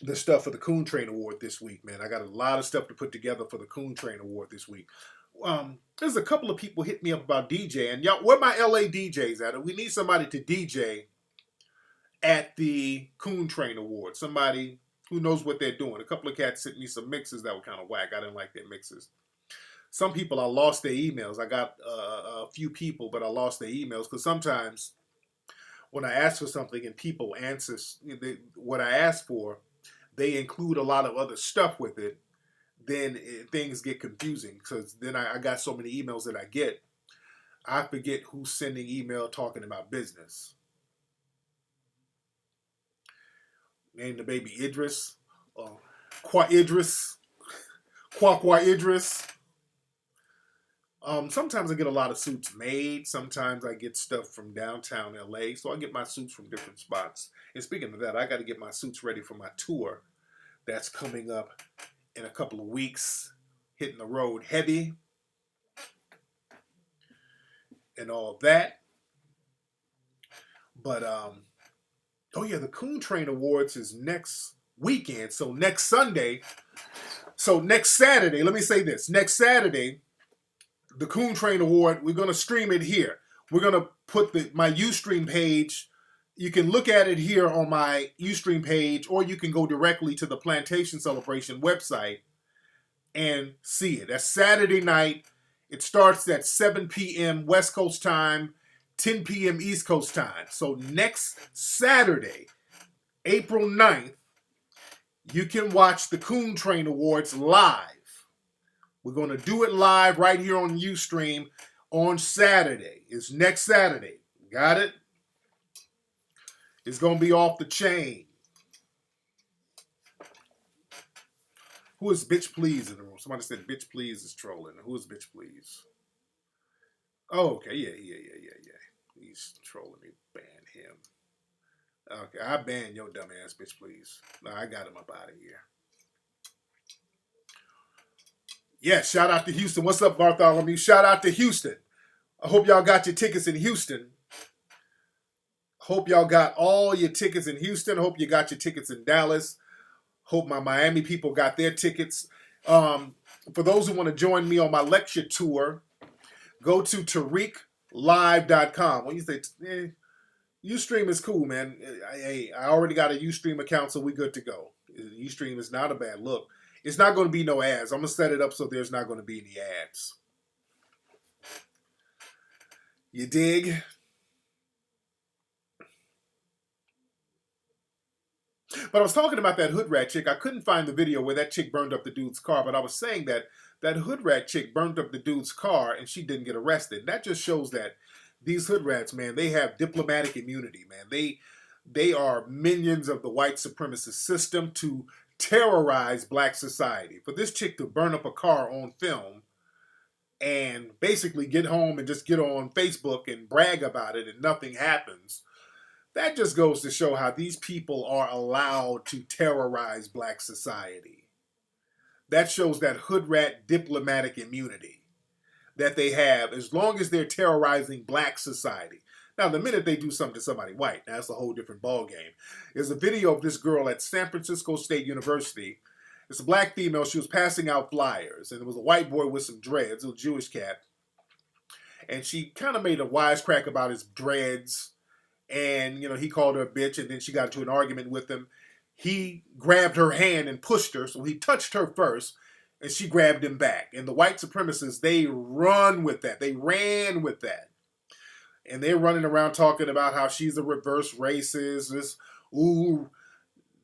the stuff for the Coon Train Award this week, man. I got a lot of stuff to put together for the Coon Train Award this week. There's a couple of people hit me up about DJing. Y'all, where my LA DJs at? We need somebody to DJ at the Coon Train Award. Somebody who knows what they're doing. A couple of cats sent me some mixes that were kind of whack. I didn't like their mixes. Some people, I lost their emails. I got a few people, but I lost their emails because sometimes when I ask for something and people answer what I asked for, they include a lot of other stuff with it, then things get confusing because then I got so many emails that I get, I forget who's sending email talking about business. Name the baby Idris, Kwa Idris, Kwa Idris. Sometimes I get a lot of suits made. Sometimes I get stuff from downtown LA. So I get my suits from different spots. And speaking of that, I got to get my suits ready for my tour that's coming up in a couple of weeks. Hitting the road heavy. And all that. But, oh yeah, the Coon Train Awards is next weekend. So next Sunday. So next Saturday, let me say this. Next Saturday, the Coon Train Award, we're going to stream it here. We're going to put my Ustream page. You can look at it here on my Ustream page, or you can go directly to the Plantation Celebration website and see it. That's Saturday night. It starts at 7 p.m. West Coast time, 10 p.m. East Coast time. So next Saturday, April 9th, you can watch the Coon Train Awards live. We're going to do it live right here on Ustream on Saturday. It's next Saturday. Got it? It's going to be off the chain. Who is Bitch Please in the room? Somebody said Bitch Please is trolling. Who is Bitch Please? Oh, okay. Yeah. He's trolling me. Ban him. Okay, I ban your dumb ass, Bitch Please. No, I got him up out of here. Yeah, shout out to Houston. What's up, Bartholomew? Shout out to Houston. I hope y'all got your tickets in Houston. Hope y'all got all your tickets in Houston. Hope you got your tickets in Dallas. Hope my Miami people got their tickets. For those who want to join me on my lecture tour, go to TariqLive.com. When you say, Ustream is cool, man. I already got a Ustream account, so we're good to go. Ustream is not a bad look. It's not going to be no ads. I'm going to set it up so there's not going to be any ads. You dig? But I was talking about that hood rat chick. I couldn't find the video where that chick burned up the dude's car, but I was saying that that hood rat chick burned up the dude's car and she didn't get arrested. That just shows that these hood rats, man, they have diplomatic immunity, man. They are minions of the white supremacist system to terrorize black society. For this chick to burn up a car on film and basically get home and just get on Facebook and brag about it and nothing happens, that just goes to show how these people are allowed to terrorize black society. That shows that hood rat diplomatic immunity that they have as long as they're terrorizing black society. Now, the minute they do something to somebody white, that's a whole different ballgame. There's a video of this girl at San Francisco State University. It's a black female. She was passing out flyers, and there was a white boy with some dreads, a Jewish cat. And she kind of made a wisecrack about his dreads. And, he called her a bitch, and then she got into an argument with him. he grabbed her hand and pushed her, so he touched her first, and she grabbed him back. And the white supremacists, they run with that. They ran with that. And they're running around talking about how she's a reverse racist.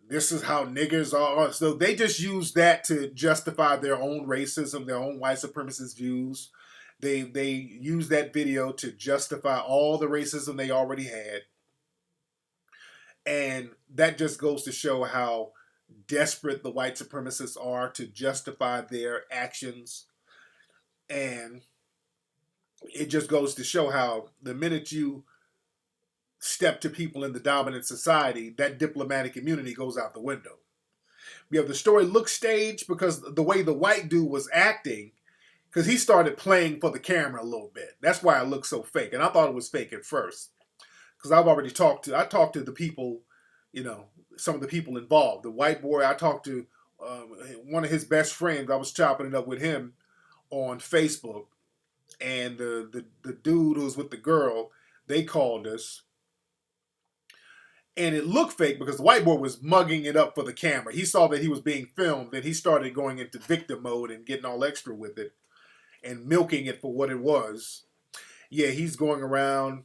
This is how niggers are. So they just use that to justify their own racism, their own white supremacist views. They use that video to justify all the racism they already had. And that just goes to show how desperate the white supremacists are to justify their actions. And it just goes to show how the minute you step to people in the dominant society, that diplomatic immunity goes out the window. The story looks staged because the way the white dude was acting, because he started playing for the camera a little bit. That's why it looked so fake. And I thought it was fake at first. Because I talked to the people, some of the people involved. The white boy, I talked to one of his best friends. I was chopping it up with him on Facebook. And the dude who was with the girl, they called us. And it looked fake because the white boy was mugging it up for the camera. He saw that he was being filmed, and he started going into victim mode and getting all extra with it and milking it for what it was. Yeah, he's going around.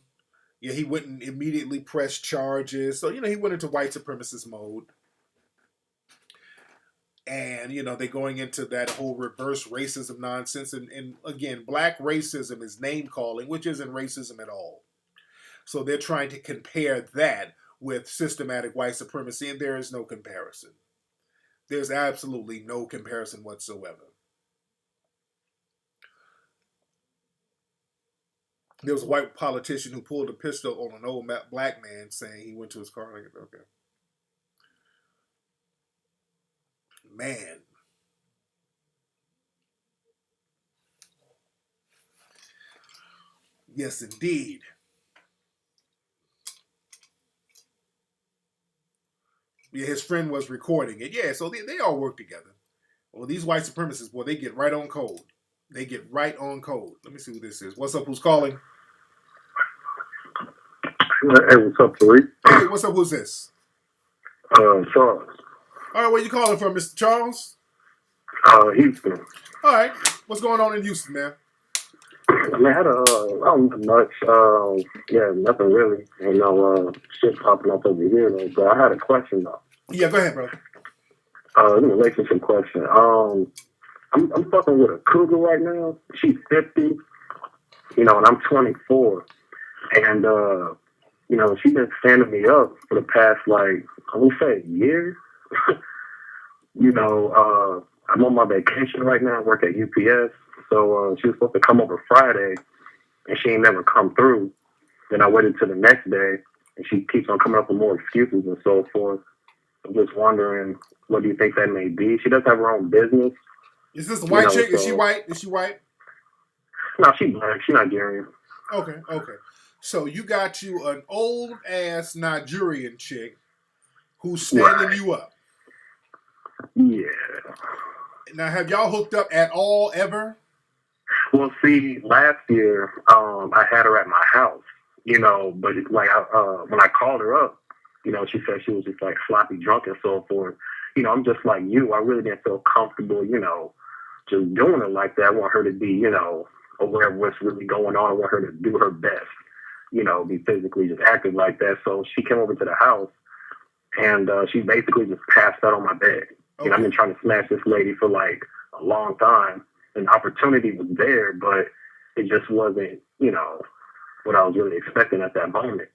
Yeah, he went and immediately pressed charges. So, he went into white supremacist mode. And, they're going into that whole reverse racism nonsense. And again, black racism is name calling, which isn't racism at all. So they're trying to compare that with systematic white supremacy, and there is no comparison. There's absolutely no comparison whatsoever. There was a white politician who pulled a pistol on an old black man saying he went to his car. Okay. Man. Yes, indeed. Yeah, his friend was recording it. Yeah, so they all work together. Well, these white supremacists, boy, they get right on code. They get right on code. Let me see who this is. What's up? Who's calling? Hey, what's up, Tariq? Hey, what's up? Who's this? Charles. All right, where you calling from, Mr. Charles? Houston. All right. What's going on in Houston, man? Man, I had not much. Yeah, nothing really. Shit popping up over here, though. But I had a question, though. Yeah, go ahead, bro. Relationship question. I'm fucking with a cougar right now. She's 50, and I'm 24. And, she's been standing me up for the past, I would say a year. I'm on my vacation right now. I work at UPS. So she was supposed to come over Friday, and she ain't never come through. Then I waited till the next day, and she keeps on coming up with more excuses and so forth. I'm just wondering, what do you think that may be? She does have her own business. Is this a white chick? Is she white? Is she white? No, she's black. She's Nigerian. Okay. So you got you an old-ass Nigerian chick who's standing you up. Yeah. Now, have y'all hooked up at all, ever? Well, see, last year, I had her at my house, but when I called her up, she said she was just sloppy drunk and so forth. I'm just like you. I really didn't feel comfortable, just doing it like that. I want her to be, aware of what's really going on. I want her to do her best, be physically just acting like that. So she came over to the house, and she basically just passed out on my bed. Okay. I've been trying to smash this lady for a long time. An opportunity was there, but it just wasn't, what I was really expecting at that moment.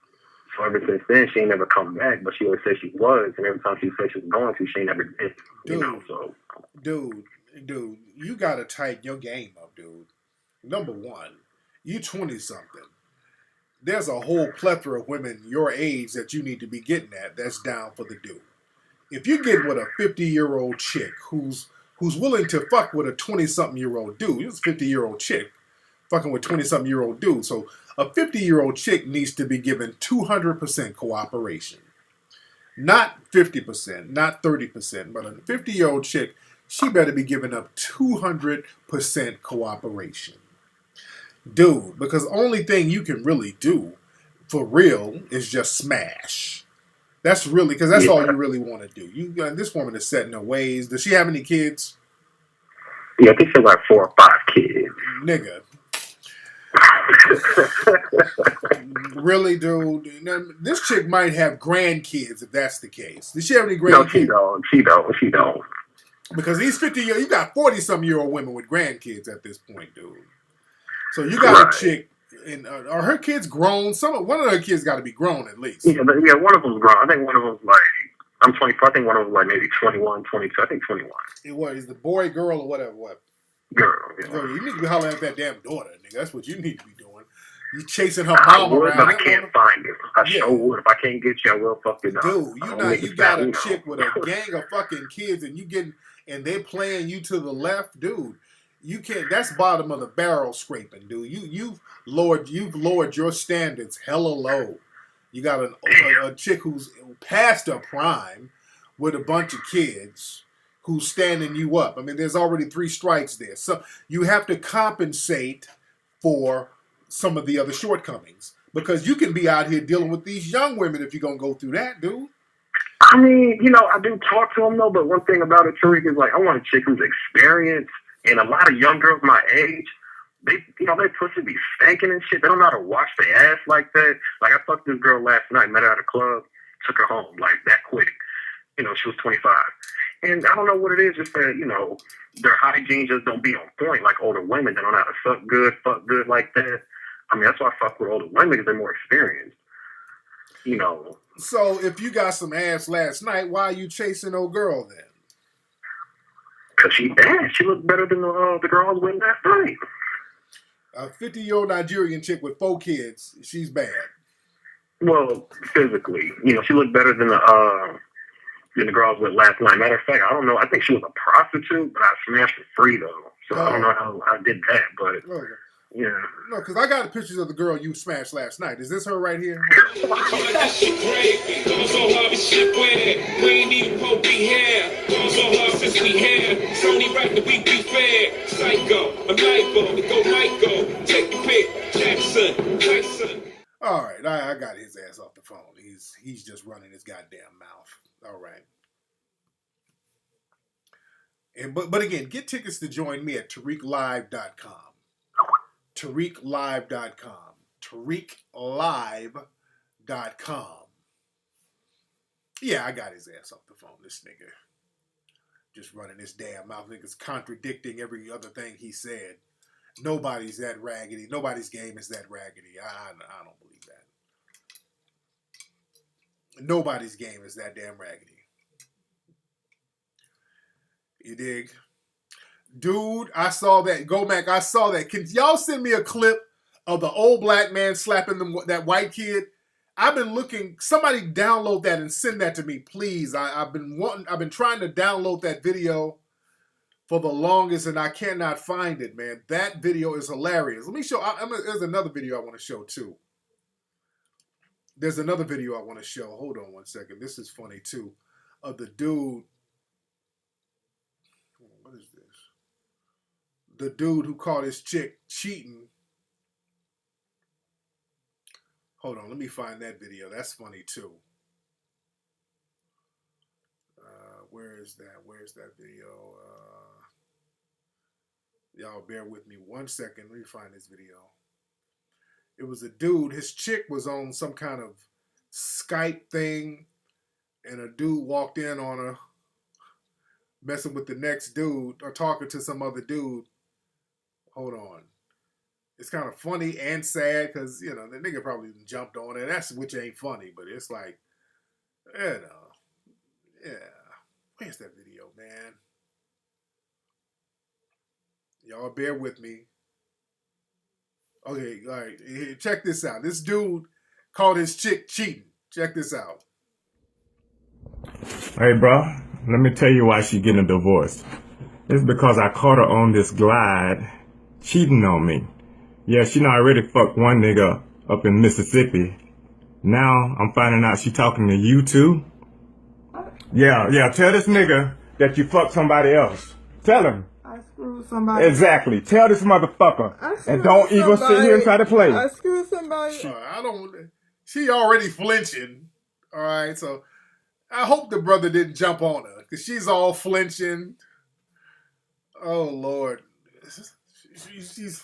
So ever since then, she ain't never come back, but she always said she was, and every time she said she was going to, she ain't never did. Dude, you gotta tighten your game up, dude. Number one, you 20-something. There's a whole plethora of women your age that you need to be getting at that's down for the dude. If you get with a 50-year-old chick who's willing to fuck with a 20-something-year-old dude, it's a 50-year-old chick fucking with 20-something-year-old dude. So a 50-year-old chick needs to be given 200% cooperation. Not 50%, not 30%, but a 50-year-old chick, she better be giving up 200% cooperation. Dude, because the only thing you can really do for real is just smash. That's really, because that's all you really want to do. This woman is set in her ways. Does she have any kids? Yeah, I think she has like 4 or 5 kids. Nigga. Really, dude? This chick might have grandkids if that's the case. Does she have any grandkids? No, she don't. Because these 50-year, you got 40-some-year-old women with grandkids at this point, dude. So you got a chick, and are her kids grown? One of her kids got to be grown at least. Yeah, one of them's grown. I think one of them's like, I'm 24. I think one of them's like maybe 21, 22. I think 21. What is the boy, girl, or whatever? What? Girl. Yeah. Girl, you need to be hollering at that damn daughter, nigga. That's what you need to be doing. You chasing her mom around. But I can't find her. I sure would. If I can't get you, I will fuck you up. Dude, you got a chick with a gang of fucking kids, and they're playing you to the left, dude. You can't. That's bottom of the barrel scraping, dude. You've lowered your standards hella low. You got a chick who's past her prime with a bunch of kids who's standing you up. I mean, there's already 3 strikes there, so you have to compensate for some of the other shortcomings, because you can be out here dealing with these young women if you're gonna go through that, dude. I mean, I do talk to them though, but one thing about it, Tariq, is like I want a chick who's experienced, and a lot of young girls my age, they pussy be stanking and shit. They don't know how to wash their ass like that. Like I fucked this girl last night, met her at a club, took her home like that quick. She was 25. And I don't know what it is, just that, their hygiene just don't be on point like older women. They don't know how to suck good, fuck good like that. I mean, that's why I fuck with older women, because they're more experienced. So if you got some ass last night, why are you chasing old girl then? Because she bad. She looked better than the girl I was with last night. A 50-year-old Nigerian chick with 4 kids, she's bad. Well, physically. She looked better than the girl I was with last night. Matter of fact, I don't know. I think she was a prostitute, but I smashed her free, though. So I don't know how I did that, but... Okay. Yeah. No, because I got pictures of the girl you smashed last night. Is this her right here? All right, I got his ass off the phone. He's just running his goddamn mouth. All right. And but again, get tickets to join me at TariqLive.com. TariqLive.com. TariqLive.com. Yeah, I got his ass off the phone. This nigga just running his damn mouth. Nigga's contradicting every other thing he said. Nobody's that raggedy. Nobody's game is that raggedy. I don't believe that. Nobody's game is that damn raggedy. You dig? Dude, I saw that. Go Mac, I saw that. Can y'all send me a clip of the old black man slapping that white kid? I've been looking. Somebody download that and send that to me, please. I've been trying to download that video for the longest, and I cannot find it, man. That video is hilarious. Let me show. There's another video I want to show too. There's another video I want to show. Hold on one second. This is funny too. Of the dude. What is this? The dude who caught his chick cheating. Hold on, let me find that video. That's funny too. Where is that? Where's that video? Y'all bear with me 1 second. Let me find this video. It was a dude. His chick was on some kind of Skype thing, and a dude walked in on her, messing with the next dude or talking to some other dude. Hold on. It's kind of funny and sad because, the nigga probably jumped on it. That's which ain't funny, but it's like, yeah. Where's that video, man? Y'all bear with me. Okay, all right. Here, check this out. This dude called his chick cheating. Check this out. Hey, bro, let me tell you why she getting a divorce. It's because I caught her on this glide cheating on me. Yeah, she done already fucked one nigga up in Mississippi. Now I'm finding out she talking to you too. Yeah, tell this nigga that you fucked somebody else. Tell him. I screwed somebody. Exactly. Tell this motherfucker. And don't even sit here and try to play. I screwed somebody. She already flinching. All right, so I hope the brother didn't jump on her because she's all flinching. Oh Lord, she's.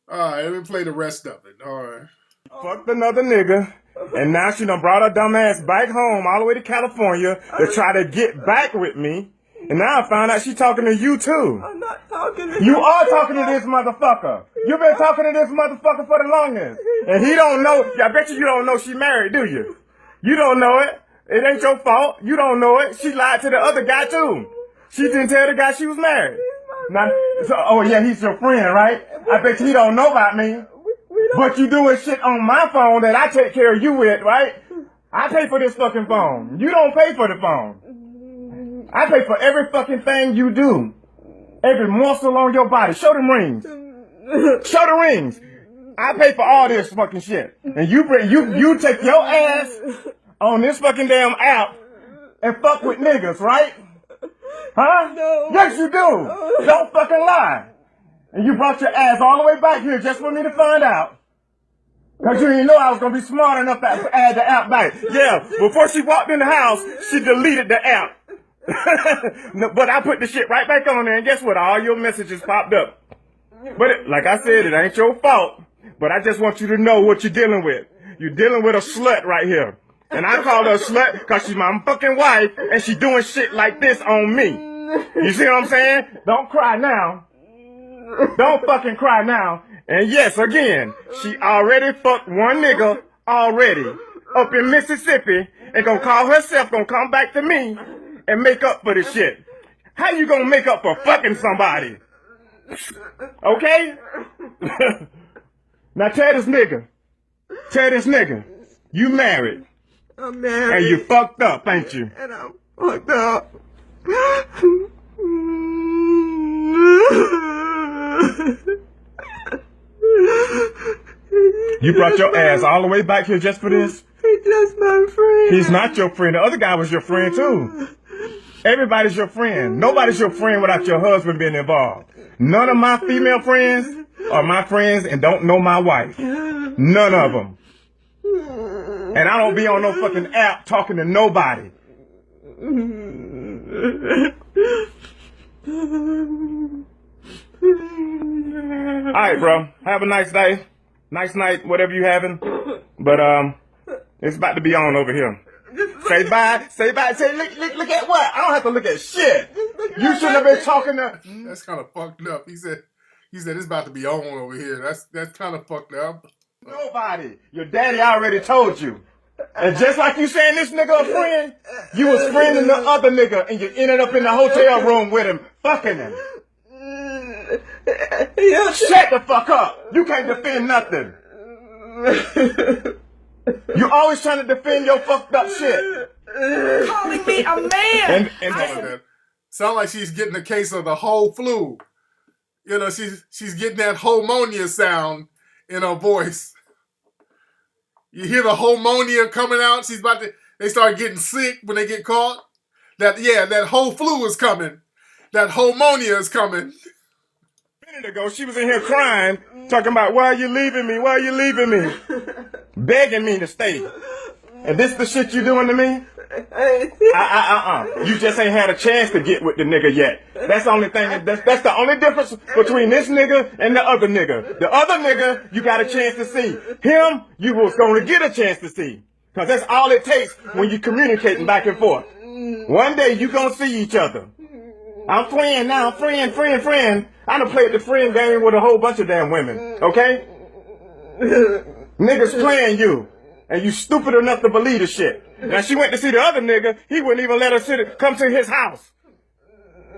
All right, let me play the rest of it. All right. Fucked another nigga, and now she done brought her dumb ass back home all the way to California to try to get back with me. And now I found out she talking to you too. I'm not talking to You are talking to this motherfucker. You've been talking to this motherfucker for the longest. And he don't know. I bet you don't know she married, do you? You don't know it. It ain't your fault. You don't know it. She lied to the other guy too. She didn't tell the guy she was married. Now, so, oh yeah, he's your friend, right? I bet you he don't know about me. But you doing shit on my phone that I take care of you with, right? I pay for this fucking phone. You don't pay for the phone. I pay for every fucking thing you do. Every muscle on your body. Show them rings. Show the rings. I pay for all this fucking shit. And you take your ass on this fucking damn app and fuck with niggas, right? Huh? No. Yes, you do. Don't fucking lie. And you brought your ass all the way back here just for me to find out. Cause you didn't know I was gonna be smart enough to add the app back. Yeah, before she walked in the house, she deleted the app. No, but I put the shit right back on there, and guess what? All your messages popped up. But like I said, it ain't your fault. But I just want you to know what you're dealing with. You're dealing with a slut right here. And I call her a slut because she's my fucking wife, and she's doing shit like this on me. You see what I'm saying? Don't cry now. Don't fucking cry now. And yes, again, she already fucked one nigga already up in Mississippi and gonna call herself, gonna come back to me and make up for this shit. How you gonna make up for fucking somebody? Okay? Now tell this nigga, you married. I'm married. And you fucked up, ain't you? And I'm fucked up. You brought your ass all the way back here just for this? He's just my friend. He's not your friend. The other guy was your friend too. Everybody's your friend. Nobody's your friend without your husband being involved. None of my female friends are my friends and don't know my wife. None of them. And I don't be on no fucking app talking to nobody. Alright, bro. Have a nice day. Nice night, whatever you having. But, it's about to be on over here. Say bye. Say bye. Say, look at what? I don't have to look at shit. You shouldn't have been talking to... That's kind of fucked up. He said it's about to be on over here. That's kind of fucked up. Nobody. Your daddy already told you. And just like you saying this nigga a friend, you was friending the other nigga and you ended up in the hotel room with him, fucking him. Shut the fuck up. You can't defend nothing. You always trying to defend your fucked up shit. Calling me a man. And sound like she's getting a case of the whole flu. You know, she's getting that homonia sound in her voice. You hear the homonia coming out. They start getting sick when they get caught. That whole flu is coming. That homonia is coming. A minute ago, she was in here crying, talking about, why are you leaving me? Why are you leaving me? Begging me to stay. And this the shit you doing to me? You just ain't had a chance to get with the nigga yet. That's the only thing. That's the only difference between this nigga and the other nigga. The other nigga, you got a chance to see. Him, you was going to get a chance to see. Because that's all it takes when you communicating back and forth. One day you going to see each other. I'm friend now. Friend. I done played the friend game with a whole bunch of damn women. Okay? Niggas playing you. And you stupid enough to believe the shit. Now she went to see the other nigga, he wouldn't even let her come to his house.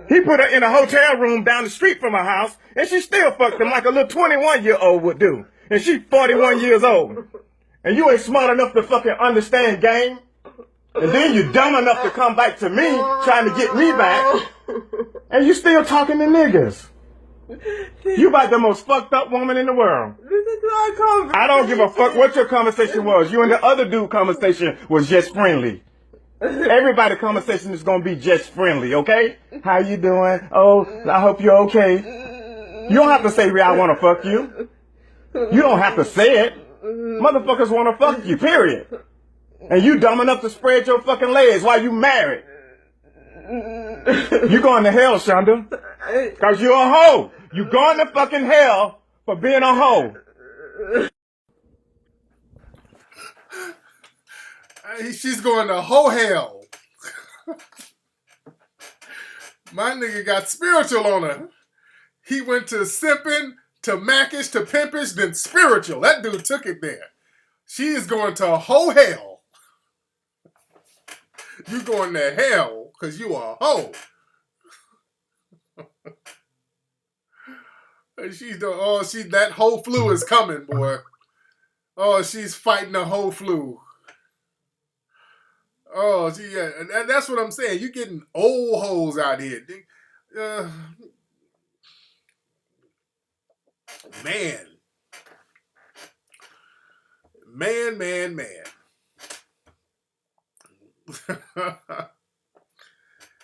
He put her in a hotel room down the street from her house, and she still fucked him like a little 21-year-old would do. And she 41 years old. And you ain't smart enough to fucking understand game. And then you dumb enough to come back to me, trying to get me back. And you still talking to niggas. You about the most fucked up woman in the world. I don't give a fuck what your conversation was. You and the other dude conversation was just friendly. Everybody conversation is gonna be just friendly, okay? How you doing? Oh, I hope you're okay. You don't have to say, I wanna fuck you. You don't have to say it. Motherfuckers want to fuck you, period. And you dumb enough to spread your fucking legs while you married. You going to hell, Shonda. Cause you're a hoe. You going to fucking hell for being a hoe. She's going to hoe hell. My nigga got spiritual on her. He went to simping, to mackish, to pimpish, then spiritual. That dude took it there. She is going to hoe hell. You going to hell because you are a hoe. She's the that whole flu is coming, boy. Oh, she's fighting the whole flu. Oh, yeah, and that's what I'm saying. You getting old hoes out here. Man.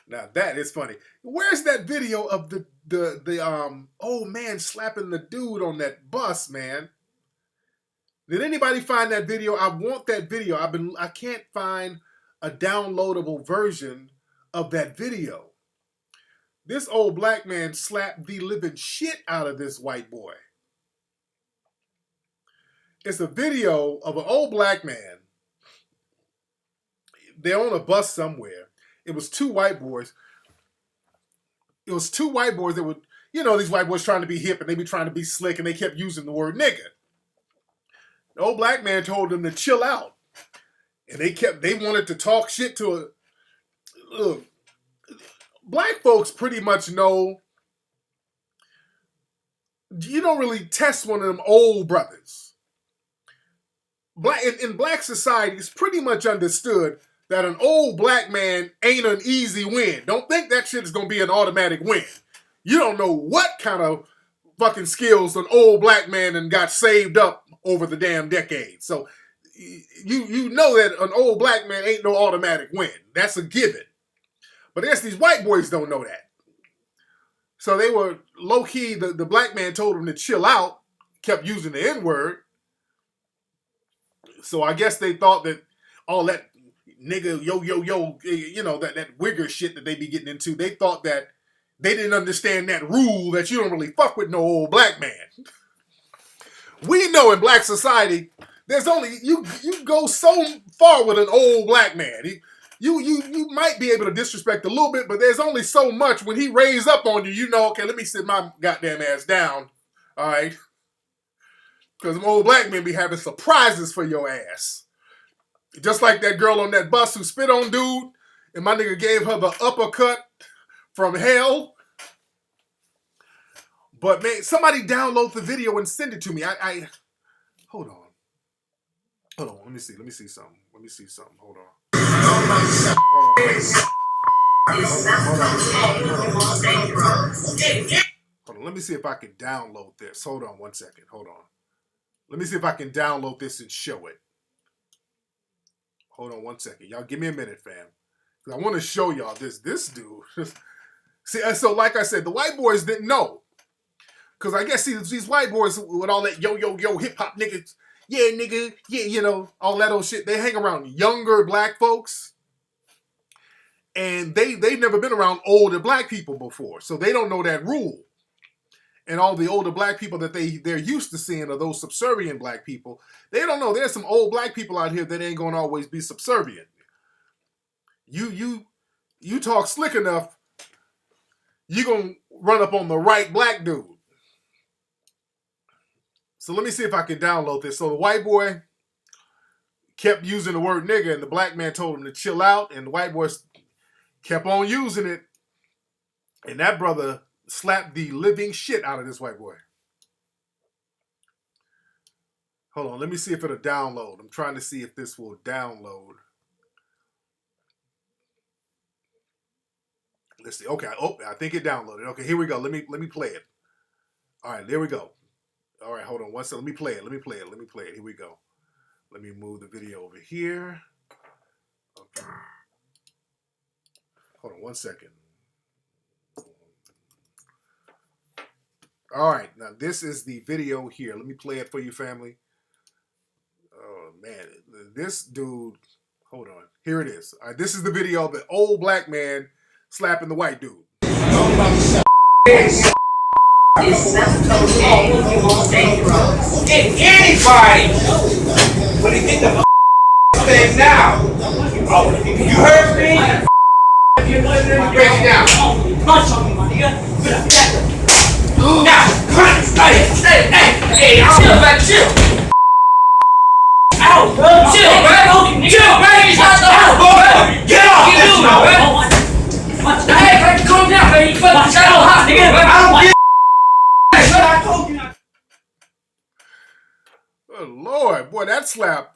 Now that is funny. Where's that video of the old man slapping the dude on that bus, man? Did anybody find that video? I want that video. I can't find a downloadable version of that video. This old black man slapped the living shit out of this white boy. It's a video of an old black man. They're on a bus somewhere. It was two white boys. It was two white boys that would, these white boys trying to be hip and they be trying to be slick and they kept using the word nigga. The old black man told them to chill out. And they wanted to talk shit to a, look, black folks pretty much know you don't really test one of them old brothers. In black society, it's pretty much understood that an old black man ain't an easy win. Don't think that shit is going to be an automatic win. You don't know what kind of fucking skills an old black man and got saved up over the damn decade. So you know that an old black man ain't no automatic win. That's a given. But I guess these white boys don't know that. So they were low-key, the black man told them to chill out, kept using the N-word. So I guess they thought that all that nigga, yo, that wigger shit that they be getting into, they thought that they didn't understand that rule that you don't really fuck with no old black man. We know in black society, there's only, you go so far with an old black man. You might be able to disrespect a little bit, but there's only so much when he raise up on you, okay, let me sit my goddamn ass down, all right? Because them old black men be having surprises for your ass. Just like that girl on that bus who spit on dude, and my nigga gave her the uppercut from hell. But man, somebody download the video and send it to me. Hold on. Let me see something. Hold on. Let me see if I can download this. Hold on one second. Hold on. Let me see if I can download this and show it. Hold on one second. Y'all give me a minute, fam. Because I want to show y'all this dude. See, so like I said, the white boys didn't know. Because I guess these white boys with all that yo, hip-hop niggas, yeah, nigga, yeah, all that old shit, they hang around younger black folks. And they've never been around older black people before. So they don't know that rule. And all the older black people that they're used to seeing are those subservient black people. They don't know there's some old black people out here that ain't gonna always be subservient. You talk slick enough, you gonna run up on the right black dude. So let me see if I can download this. So the white boy kept using the word nigga, and the black man told him to chill out, and the white boy kept on using it, and that brother slapped the living shit out of this white boy. Hold on, let me see if it'll download. I'm trying to see if this will download. Let's see. Okay, I think it downloaded. Okay, here we go. Let me play it. All right, there we go. All right, hold on one second. Let me play it. Here we go. Let me move the video over here. Okay. Hold on one second. All right, now this is the video here. Let me play it for you, family. this dude, hold on. Here it is. All right, this is the video of the old black man slapping the white dude. Get anybody, but he get the thing now. You heard me? Break it down. Now, come on, hey, chill, man, chill. Out, chill, man, chill, man. Get off, man. Hey, calm down, man. You fucking shut up, nigga. I don't get. Oh, Lord, boy, that slap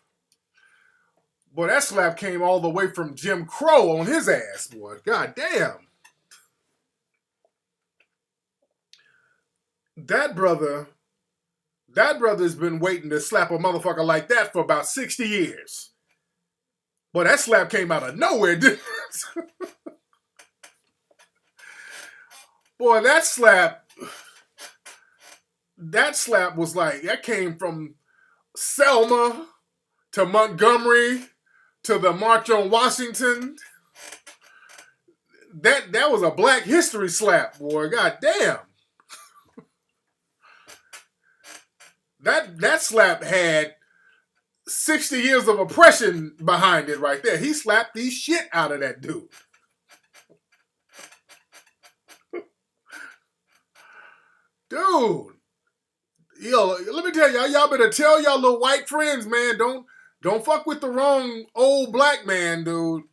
came all the way from Jim Crow on his ass, boy. God damn. That brother's been waiting to slap a motherfucker like that for about 60 years. Boy, that slap came out of nowhere, didn't it? Boy, that slap was like, that came from Selma to Montgomery to the March on Washington. That was a Black History slap, boy. God damn. That slap had 60 years of oppression behind it right there. He slapped the shit out of that dude. Dude. Yo, let me tell y'all better tell y'all little white friends, man, don't fuck with the wrong old black man, dude.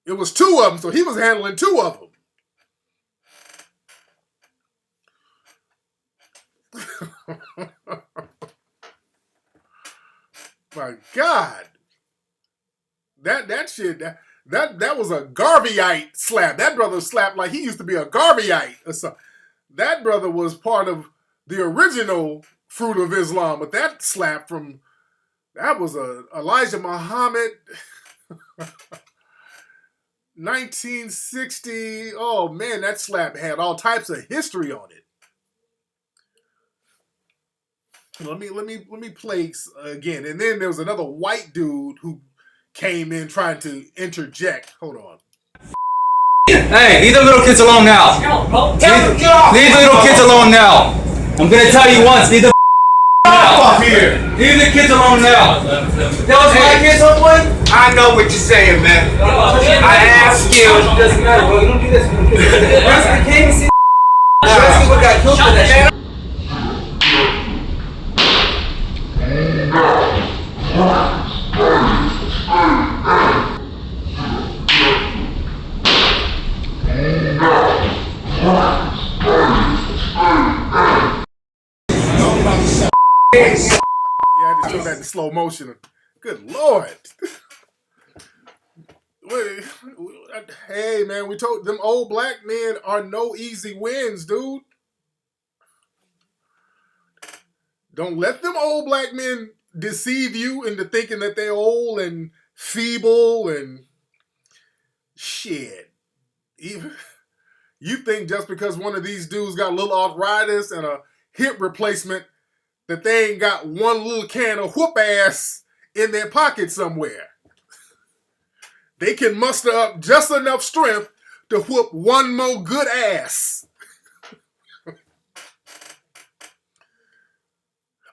It was two of them, so he was handling two of them. My God. That shit, that was a Garveyite slap. That brother slapped like he used to be a Garveyite or something. That brother was part of the original Fruit of Islam, but that slap that was Elijah Muhammad, 1960. Oh man, that slap had all types of history on it. Let me play again, and then there was another white dude who came in trying to interject. Hold on. Hey, leave the little kids alone now. Leave the little kids alone now. I'm gonna tell you once, leave the off here. Leave the kids alone now. That was my kids, homeboy? I know what you're saying, man. I asked you. It doesn't matter, bro. You don't do this. The rest of the king, see the rest of people got killed for that shit. Yeah, I just showed that in slow motion. Good Lord. Hey, man, we told them old black men are no easy wins, dude. Don't let them old black men deceive you into thinking that they're old and feeble and shit. You think just because one of these dudes got a little arthritis and a hip replacement that they ain't got one little can of whoop ass in their pocket somewhere. They can muster up just enough strength to whoop one more good ass.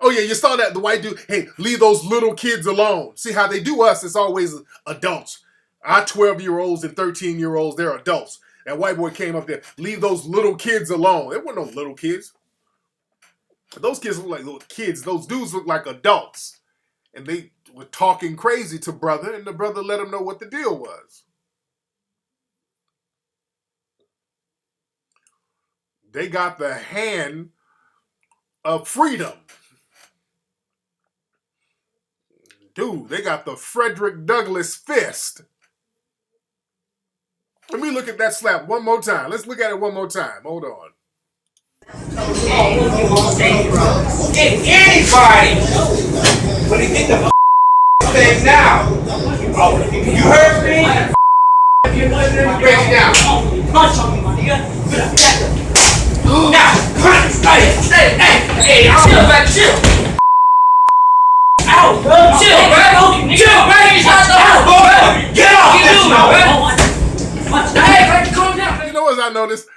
Oh yeah, you saw that, the white dude, hey, leave those little kids alone. See how they do us, it's always adults. Our 12-year-olds and 13-year-olds, they're adults. That white boy came up there, leave those little kids alone. There weren't no little kids. Those kids look like little kids. Those dudes look like adults. And they were talking crazy to brother, and the brother let him know what the deal was. They got the hand of freedom. Dude, they got the Frederick Douglass fist. Let me look at that slap one more time. Let's look at it one more time. Hold on. Get anybody, but he get the thing now. You heard me? Break it down. Now, come on, hey, chill, man, chill. Out, chill, Chill, man. Get off. You know what I noticed?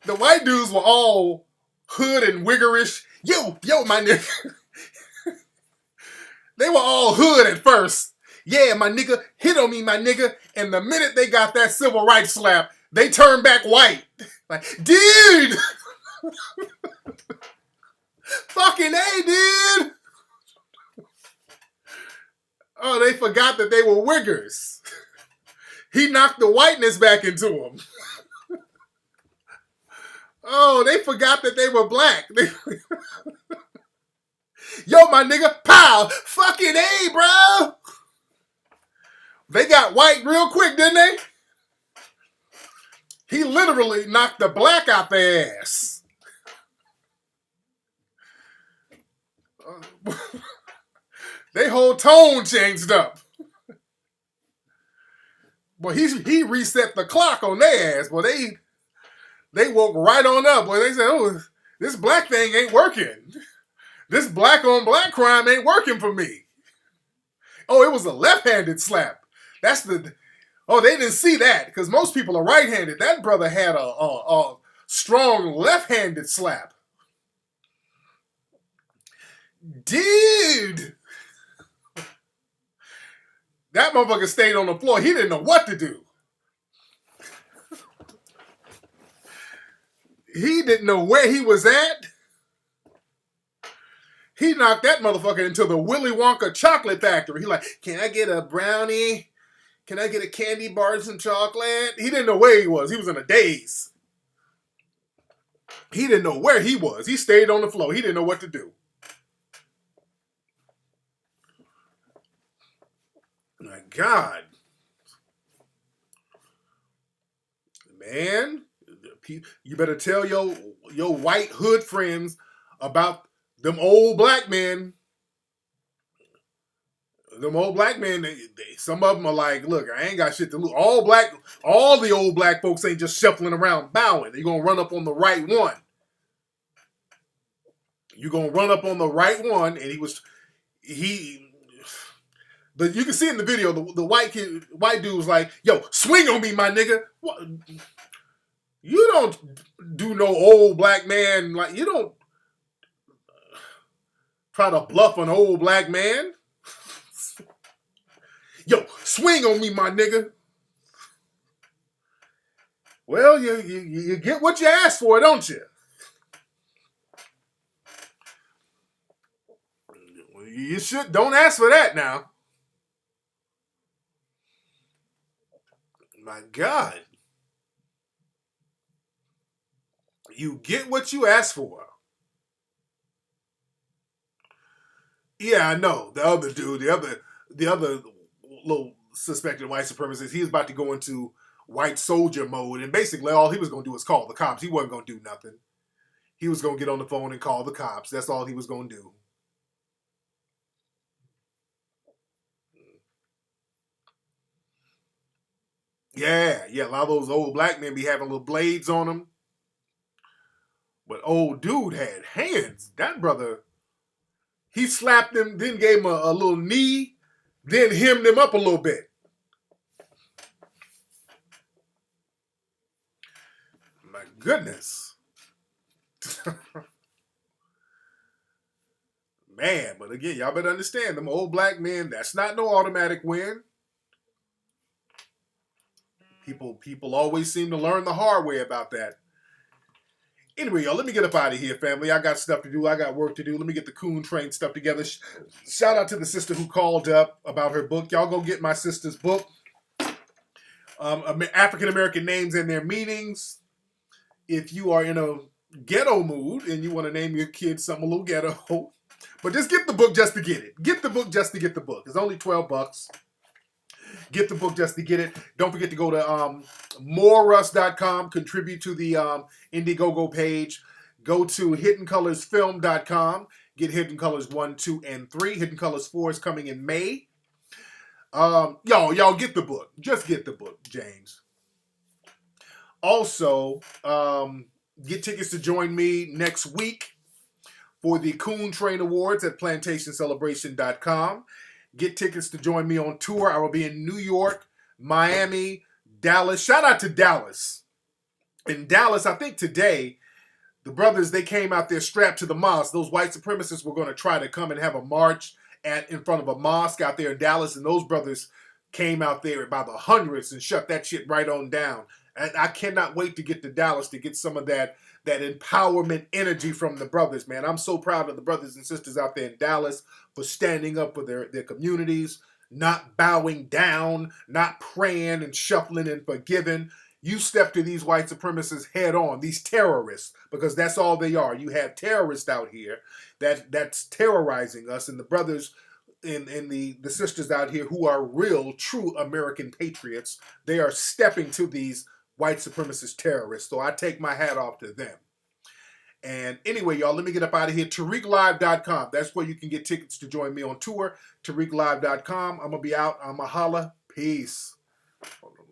The white dudes were all hood and wiggerish. Yo, my nigga. They were all hood at first. Yeah, my nigga, hit on me, my nigga. And the minute they got that civil rights slap, they turned back white. Like, dude! Fucking A, dude! Oh, they forgot that they were wiggers. He knocked the whiteness back into them. Oh, they forgot that they were black. Yo, my nigga, pow! Fucking A, bro! They got white real quick, didn't they? He literally knocked the black out their ass. They whole tone changed up. Boy, he reset the clock on their ass. Boy, they woke right on up. Boy, they said, oh, this black thing ain't working. This black on black crime ain't working for me. Oh, it was a left-handed slap. That's the... Oh, they didn't see that because most people are right-handed. That brother had a strong left-handed slap. Dude! That motherfucker stayed on the floor. He didn't know what to do. He didn't know where he was at. He knocked that motherfucker into the Willy Wonka chocolate factory. He like, can I get a brownie? Can I get a candy bar and some chocolate? He didn't know where he was. He was in a daze. He didn't know where he was. He stayed on the floor. He didn't know what to do. My God. Man, you better tell your white hood friends about them old black men. Them old black men, some of them are like, look, I ain't got shit to lose. All the old black folks ain't just shuffling around bowing. They're going to run up on the right one. You're going to run up on the right one, and but you can see in the video, the white dude was like, yo, swing on me, my nigga. What? You don't do no old black man, like, you don't try to bluff an old black man. Yo, swing on me, my nigga. Well, you get what you asked for, don't you? You should. Don't ask for that now. My God. You get what you asked for. Yeah, I know. The other dude, the other little suspected white supremacist, he was about to go into white soldier mode, and basically all he was going to do was call the cops. He wasn't going to do nothing. He was going to get on the phone and call the cops. That's all he was going to do. Yeah, a lot of those old black men be having little blades on them. But old dude had hands. That brother, he slapped him, then gave him a little knee, then hemmed him up a little bit. My goodness. Man, but again, y'all better understand, them old black men, that's not no automatic win. People always seem to learn the hard way about that. Anyway, y'all, let me get up out of here, family. I got stuff to do. I got work to do. Let me get the Coon Train stuff together. Shout out to the sister who called up about her book. Y'all go get my sister's book, African American Names and Their Meanings. If you are in a ghetto mood and you want to name your kid something a little ghetto, but just get the book just to get it. Get the book just to get the book. It's only $12. Get the book just to get it. Don't forget to go to morerus.com. Contribute to the Indiegogo page. Go to hiddencolorsfilm.com. Get Hidden Colors 1, 2, and 3. Hidden Colors 4 is coming in May. Y'all get the book. Just get the book, James. Also, get tickets to join me next week for the Coon Train Awards at plantationcelebration.com. get tickets to join me on tour. I will be in New York, Miami, Dallas. Shout out to Dallas. In Dallas, I think today, the brothers, they came out there strapped to the mosque. Those white supremacists were going to try to come and have a march in front of a mosque out there in Dallas, and those brothers came out there by the hundreds and shut that shit right on down. And I cannot wait to get to Dallas to get some of that empowerment energy from the brothers, man. I'm so proud of the brothers and sisters out there in Dallas for standing up for their communities, not bowing down, not praying and shuffling and forgiving. You step to these white supremacists head on, these terrorists, because that's all they are. You have terrorists out here that's terrorizing us, and the brothers and the sisters out here who are real, true American patriots, they are stepping to these white supremacist terrorists. So I take my hat off to them. And anyway, y'all, let me get up out of here. TariqLive.com. That's where you can get tickets to join me on tour. TariqLive.com. I'm going to be out. I'm going to holla. Peace. Hold on.